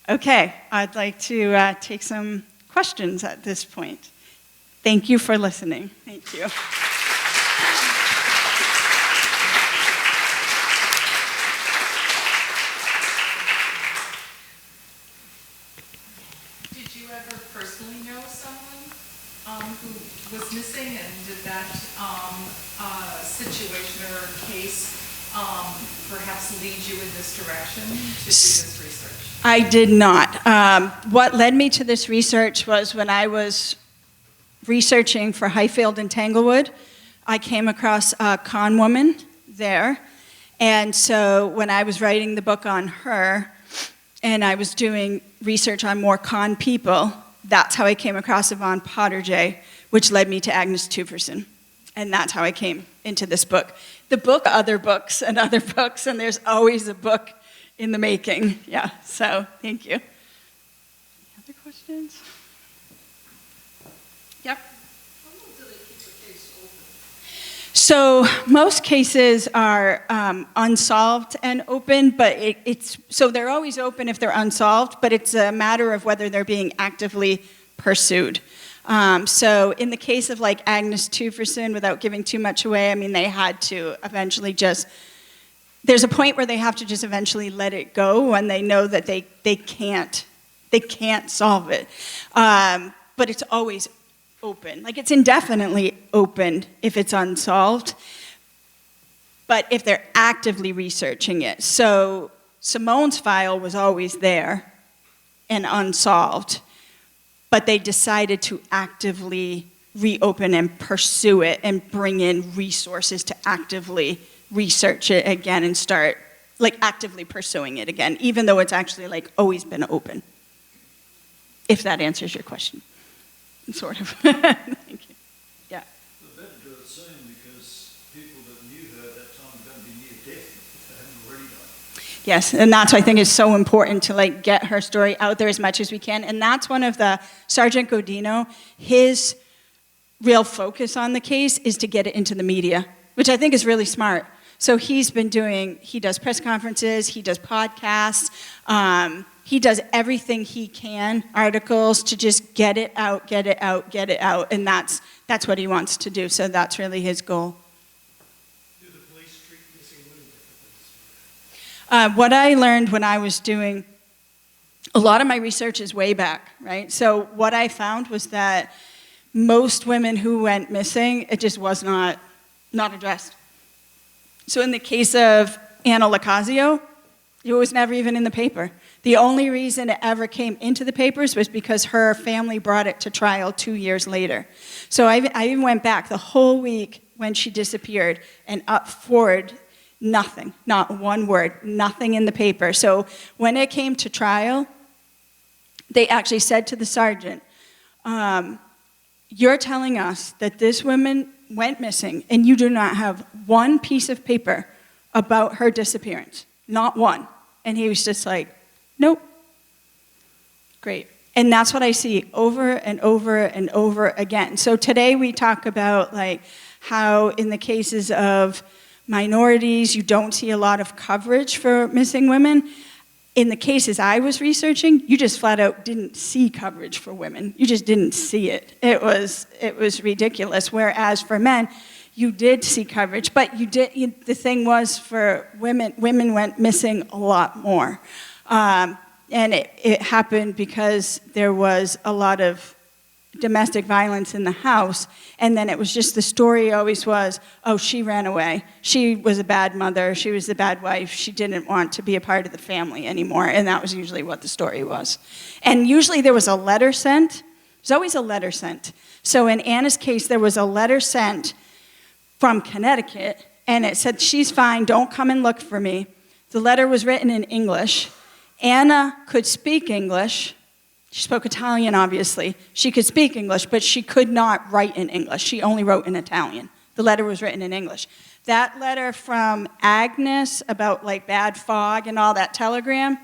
Okay, I'd like to take some questions at this point. Thank you for listening. Thank you. Did you ever personally know someone who was missing, and did that situation or case perhaps lead you in this direction to do this research? I did not. What led me to this research was when I was researching for Highfield and Tanglewood, I came across a con woman there. And so when I was writing the book on her, and I was doing research on more con people, that's how I came across Yvonne Potterjay, which led me to Agnes Tufferson. And that's how I came into this book. The book, other books, and there's always a book in the making. Yeah, so thank you. Any other questions? Yep. How long do they keep the case open? So most cases are unsolved and open, but so they're always open if they're unsolved, but it's a matter of whether they're being actively pursued. So in the case of like Agnes Tufferson, without giving too much away, I mean, they had to eventually there's a point where they have to just eventually let it go when they know that they can't solve it. But it's always open. Like, it's indefinitely open if it's unsolved, but if they're actively researching it. So Simone's file was always there and unsolved, but they decided to actively reopen and pursue it and bring in resources to actively research it again and start like actively pursuing it again, even though it's actually like always been open. If that answers your question. Sort of. Thank you. Yeah. The better do the same, because people that knew her at that time are going to be near death if they haven't already died. Yes, and that's why I think is so important to like get her story out there as much as we can. And that's one of the Sergeant Godino, his real focus on the case is to get it into the media, which I think is really smart. So he does press conferences, he does podcasts, he does everything he can, articles, to just get it out, and that's what he wants to do. So that's really his goal. Do the police treat missing women differently? What I learned when I was doing, a lot of my research is way back, right? So what I found was that most women who went missing, it just was not addressed. So in the case of Anna Locasio, it was never even in the paper. The only reason it ever came into the papers was because her family brought it to trial 2 years later. So I even went back the whole week when she disappeared and up forward, nothing, not one word, nothing in the paper. So when it came to trial, they actually said to the sergeant, you're telling us that this woman went missing and you do not have one piece of paper about her disappearance, not one. And he was just like, nope. Great. And that's what I see over and over and over again. So today we talk about like how in the cases of minorities, you don't see a lot of coverage for missing women. In the cases I was researching, you just flat out didn't see coverage for women. You just didn't see it. It was ridiculous. Whereas for men, you did see coverage, but the thing was for women went missing a lot more. And it happened because there was a lot of domestic violence in the house, and then it was just the story always was, oh, she ran away. She was a bad mother. She was a bad wife. She didn't want to be a part of the family anymore, and that was usually what the story was. And usually there was a letter sent. There's always a letter sent. So in Anna's case, there was a letter sent from Connecticut, and it said, she's fine, don't come and look for me. The letter was written in English. Anna could speak English. She spoke Italian, obviously. She could speak English, but she could not write in English. She only wrote in Italian. The letter was written in English. That letter from Agnes about like bad fog and all that telegram,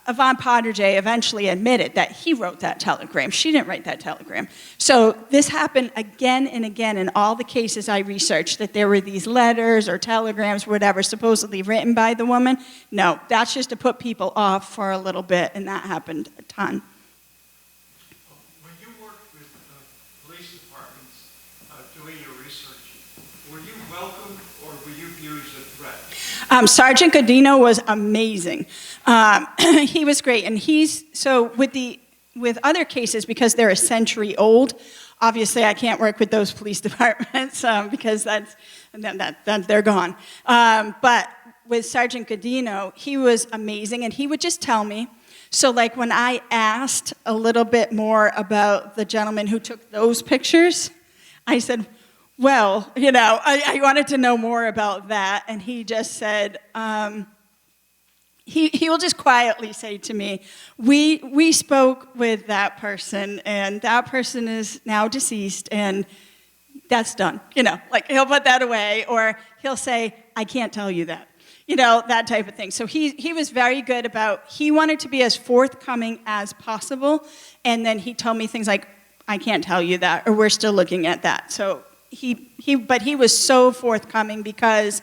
Yvonne Potterjay eventually admitted that he wrote that telegram. She didn't write that telegram. So this happened again and again in all the cases I researched, that there were these letters or telegrams, whatever, supposedly written by the woman. No, that's just to put people off for a little bit, and that happened a ton. When you worked with police departments doing your research, were you welcomed or were you viewed as a threat? Sergeant Godino was amazing. He was great, and so with other cases, because they're a century old, obviously I can't work with those police departments because they're gone. But with Sergeant Godino, he was amazing, and he would just tell me. So like when I asked a little bit more about the gentleman who took those pictures, I said, well, I wanted to know more about that, and he just said, he will just quietly say to me, we spoke with that person, and that person is now deceased, and that's done. Like he'll put that away, or he'll say, I can't tell you that. That type of thing. So he was very good he wanted to be as forthcoming as possible, and then he told me things like, I can't tell you that, or we're still looking at that. So but he was so forthcoming because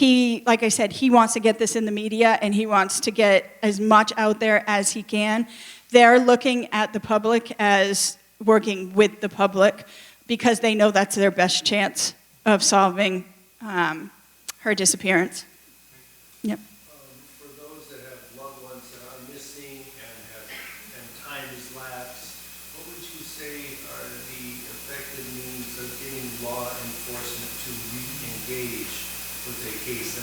like I said, he wants to get this in the media, and he wants to get as much out there as he can. They're looking at the public as working with the public because they know that's their best chance of solving her disappearance. Yep. For those that have loved ones that are missing and time has lapsed, what would you say are the effective means of getting law enforcement to re-engage with a case?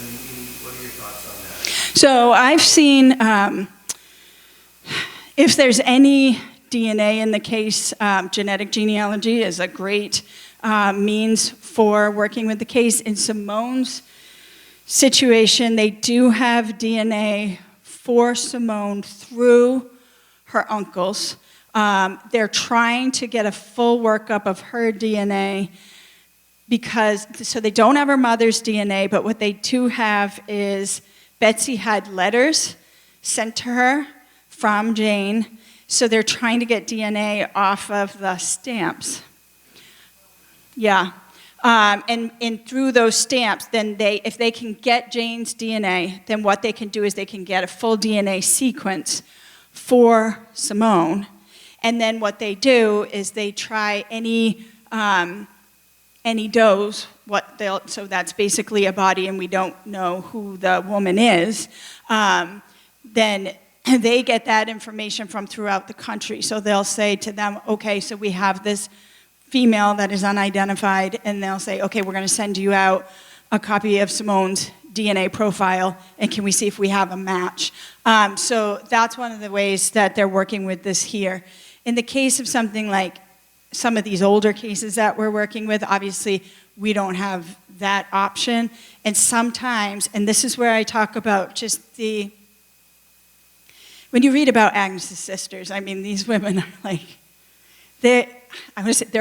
What are your thoughts on that? So I've seen, if there's any DNA in the case, genetic genealogy is a great means for working with the case. In Simone's situation, they do have DNA for Simone through her uncles. They're trying to get a full workup of her DNA so they don't have her mother's DNA, but what they do have is Betsy had letters sent to her from Jane, so they're trying to get DNA off of the stamps. Yeah. And through those stamps, then if they can get Jane's DNA, then what they can do is they can get a full DNA sequence for Simone. And then what they do is they try any does, so that's basically a body and we don't know who the woman is, then they get that information from throughout the country. So they'll say to them, okay, so we have this female that is unidentified, and they'll say, okay, we're going to send you out a copy of Simone's DNA profile, and can we see if we have a match? So that's one of the ways that they're working with this here. In the case of something like some of these older cases that we're working with, obviously we don't have that option. And sometimes, and this is where I talk about just when you read about Agnes's sisters, these women are like, they're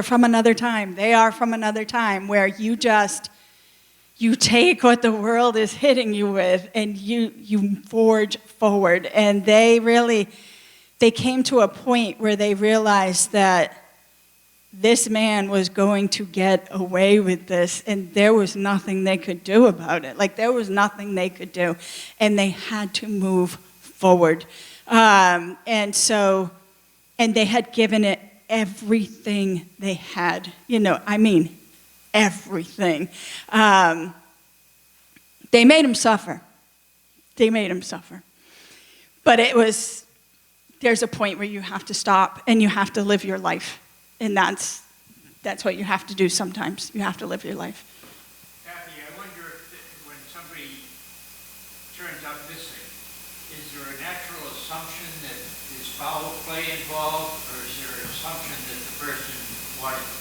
from another time. They are from another time where you take what the world is hitting you with and you forge forward. And they came to a point where they realized that this man was going to get away with this, and there was nothing they could do about it. There was nothing they could do, and they had to move forward. And they had given it everything they had. Everything. They made him suffer. But there's a point where you have to stop, and you have to live your life. And that's what you have to do sometimes. You have to live your life. Kathy, I wonder if when somebody turns up missing, is there a natural assumption that is foul play involved, or is there an assumption that the person wanted to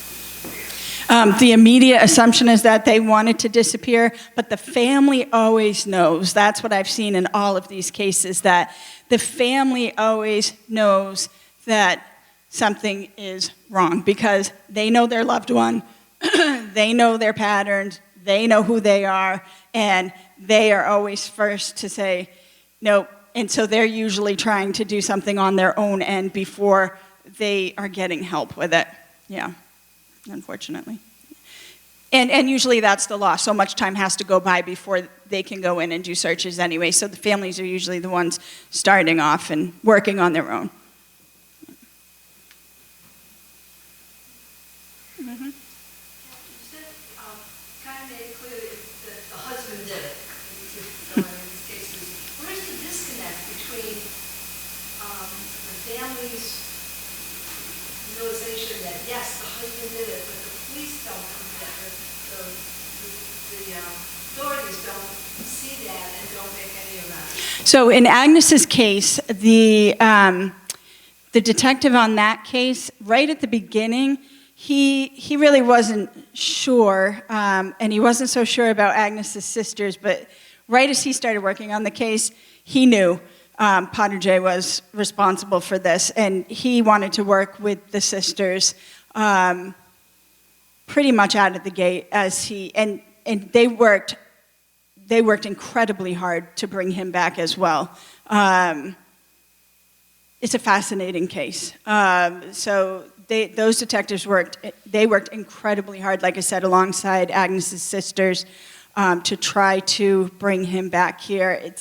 disappear? The immediate assumption is that they wanted to disappear, but the family always knows. That's what I've seen in all of these cases, that the family always knows that something is wrong because they know their loved one, they know their patterns, they know who they are, and they are always first to say, no, and so they're usually trying to do something on their own end before they are getting help with it. Yeah, unfortunately. And usually that's the law. So much time has to go by before they can go in and do searches anyway. So the families are usually the ones starting off and working on their own. You said, kind of made it clear that the husband did it. In these cases, where's the disconnect between the family's realization that yes, the husband did it, but the police don't come back, the authorities don't see that and don't make any arrests? So in Agnes's case, the detective on that case, right at the beginning, he really wasn't sure, and he wasn't so sure about Agnes's sisters, but right as he started working on the case, he knew Potter J was responsible for this, and he wanted to work with the sisters pretty much out of the gate, and they worked incredibly hard to bring him back as well. It's a fascinating case. So those detectives worked incredibly hard, like I said, alongside Agnes's sisters, to try to bring him back here.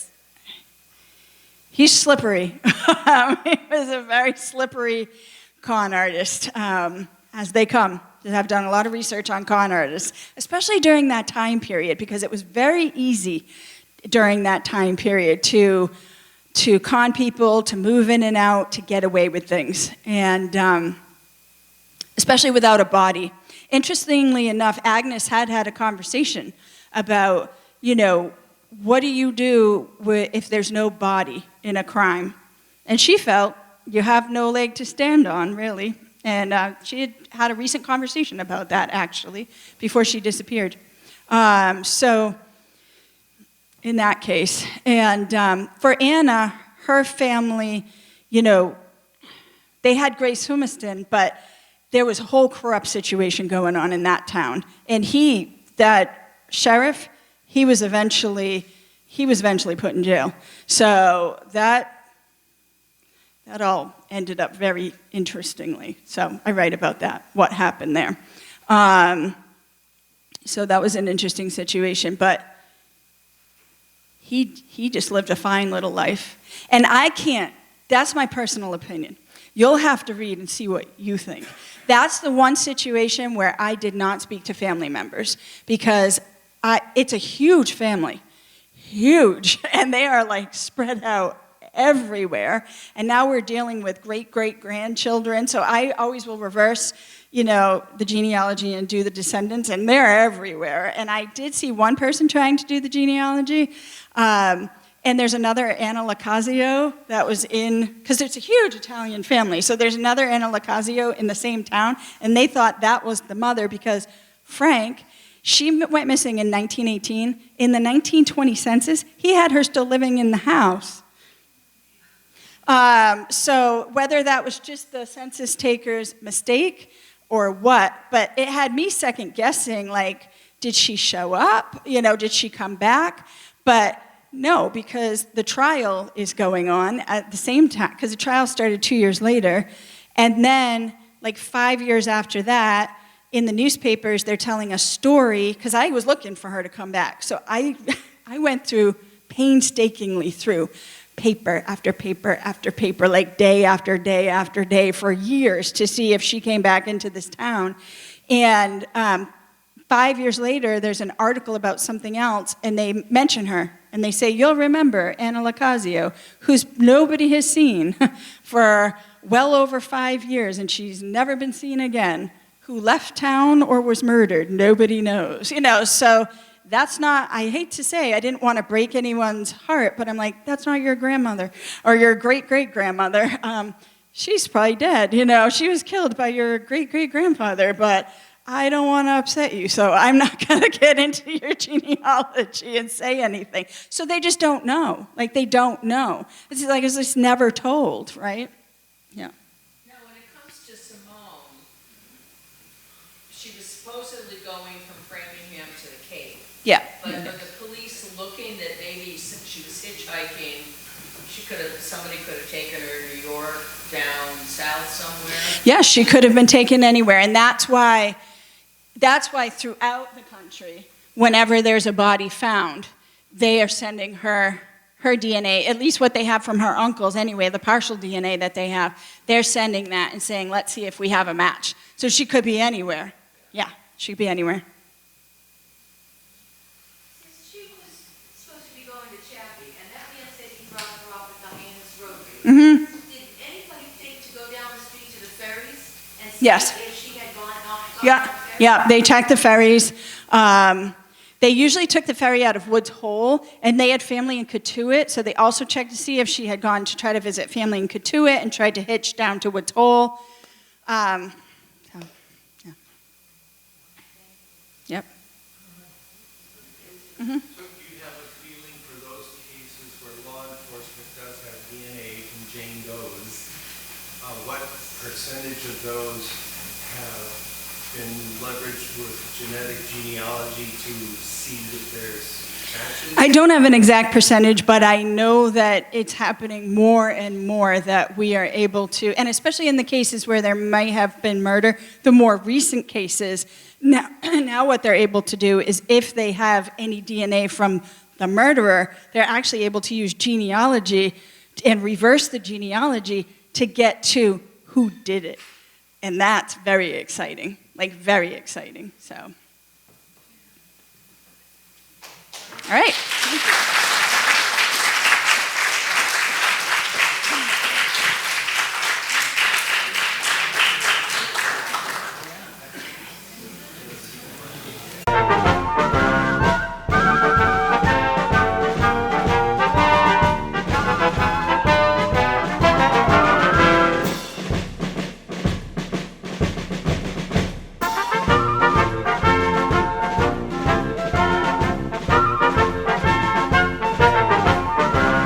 He's slippery. He was a very slippery con artist, as they come. I've done a lot of research on con artists, especially during that time period, because it was very easy during that time period to con people, to move in and out, to get away with things, and especially without a body. Interestingly enough, Agnes had a conversation about, what do you do if there's no body in a crime? And she felt you have no leg to stand on, really. And she had a recent conversation about that, actually, before she disappeared. So, in that case. And for Anna, her family, they had Grace Humiston, but there was a whole corrupt situation going on in that town. And that sheriff, he was eventually put in jail. So that all ended up very interestingly. So I write about that, what happened there. So that was an interesting situation, but he just lived a fine little life. And that's my personal opinion. You'll have to read and see what you think. That's the one situation where I did not speak to family members, because it's a huge family, huge, and they are like spread out everywhere. And now we're dealing with great-great-grandchildren, so I always will reverse, the genealogy and do the descendants, and they're everywhere. And I did see one person trying to do the genealogy, and there's another Anna Locasio that was because it's a huge Italian family, so there's another Anna Locasio in the same town, and they thought that was the mother because Frank, she went missing in 1918. In the 1920 census, he had her still living in the house. So whether that was just the census taker's mistake or what, but it had me second guessing, like, did she show up? Did she come back? But no, because the trial is going on at the same time, because the trial started 2 years later. And then, like 5 years after that, in the newspapers, they're telling a story, because I was looking for her to come back. So I went painstakingly through paper after paper after paper, like day after day after day for years to see if she came back into this town. And 5 years later, there's an article about something else, and they mention her. And they say, you'll remember Anna Locasio, who's nobody has seen for well over 5 years, and she's never been seen again, who left town or was murdered. Nobody knows. So that's not, I hate to say, I didn't want to break anyone's heart, but I'm like, that's not your grandmother or your great-great-grandmother. She's probably dead, She was killed by your great-great-grandfather, but I don't want to upset you, so I'm not going to get into your genealogy and say anything. So they just don't know. Like, they don't know. It's like it's just never told, right? Yeah. Now, when it comes to Simone, she was supposedly going from Framingham to the Cape. Yeah. But are the police looking that maybe since she was hitchhiking Somebody could have taken her to New York, down south somewhere. Yes, she could have been taken anywhere, and that's why throughout the country, whenever there's a body found, they are sending her DNA, at least what they have from her uncles anyway, the partial DNA that they have, they're sending that and saying, let's see if we have a match. So she could be anywhere. Yeah, she could be anywhere. Since she was supposed to be going to Chappie, and that man said he dropped her off at Diana's Rotary. Mm-hmm. Did anybody think to go down the street to the ferries and see Yes. if she had gone off? Yeah, yeah, they checked the ferries. They usually took the ferry out of Woods Hole, and they had family in Cotuit, so they also checked to see if she had gone to try to visit family in Cotuit and tried to hitch down to Woods Hole. Yeah. Yep. So do you have a feeling for those cases where law enforcement does have DNA from Jane Doe's, what percentage of those have been leveraged with genetic genealogy to see if there's matches? I don't have an exact percentage, but I know that it's happening more and more that we are able to, and especially in the cases where there might have been murder, the more recent cases, now what they're able to do is if they have any DNA from the murderer, they're actually able to use genealogy and reverse the genealogy to get to who did it. And that's very exciting, like very exciting, so. All right, thank you.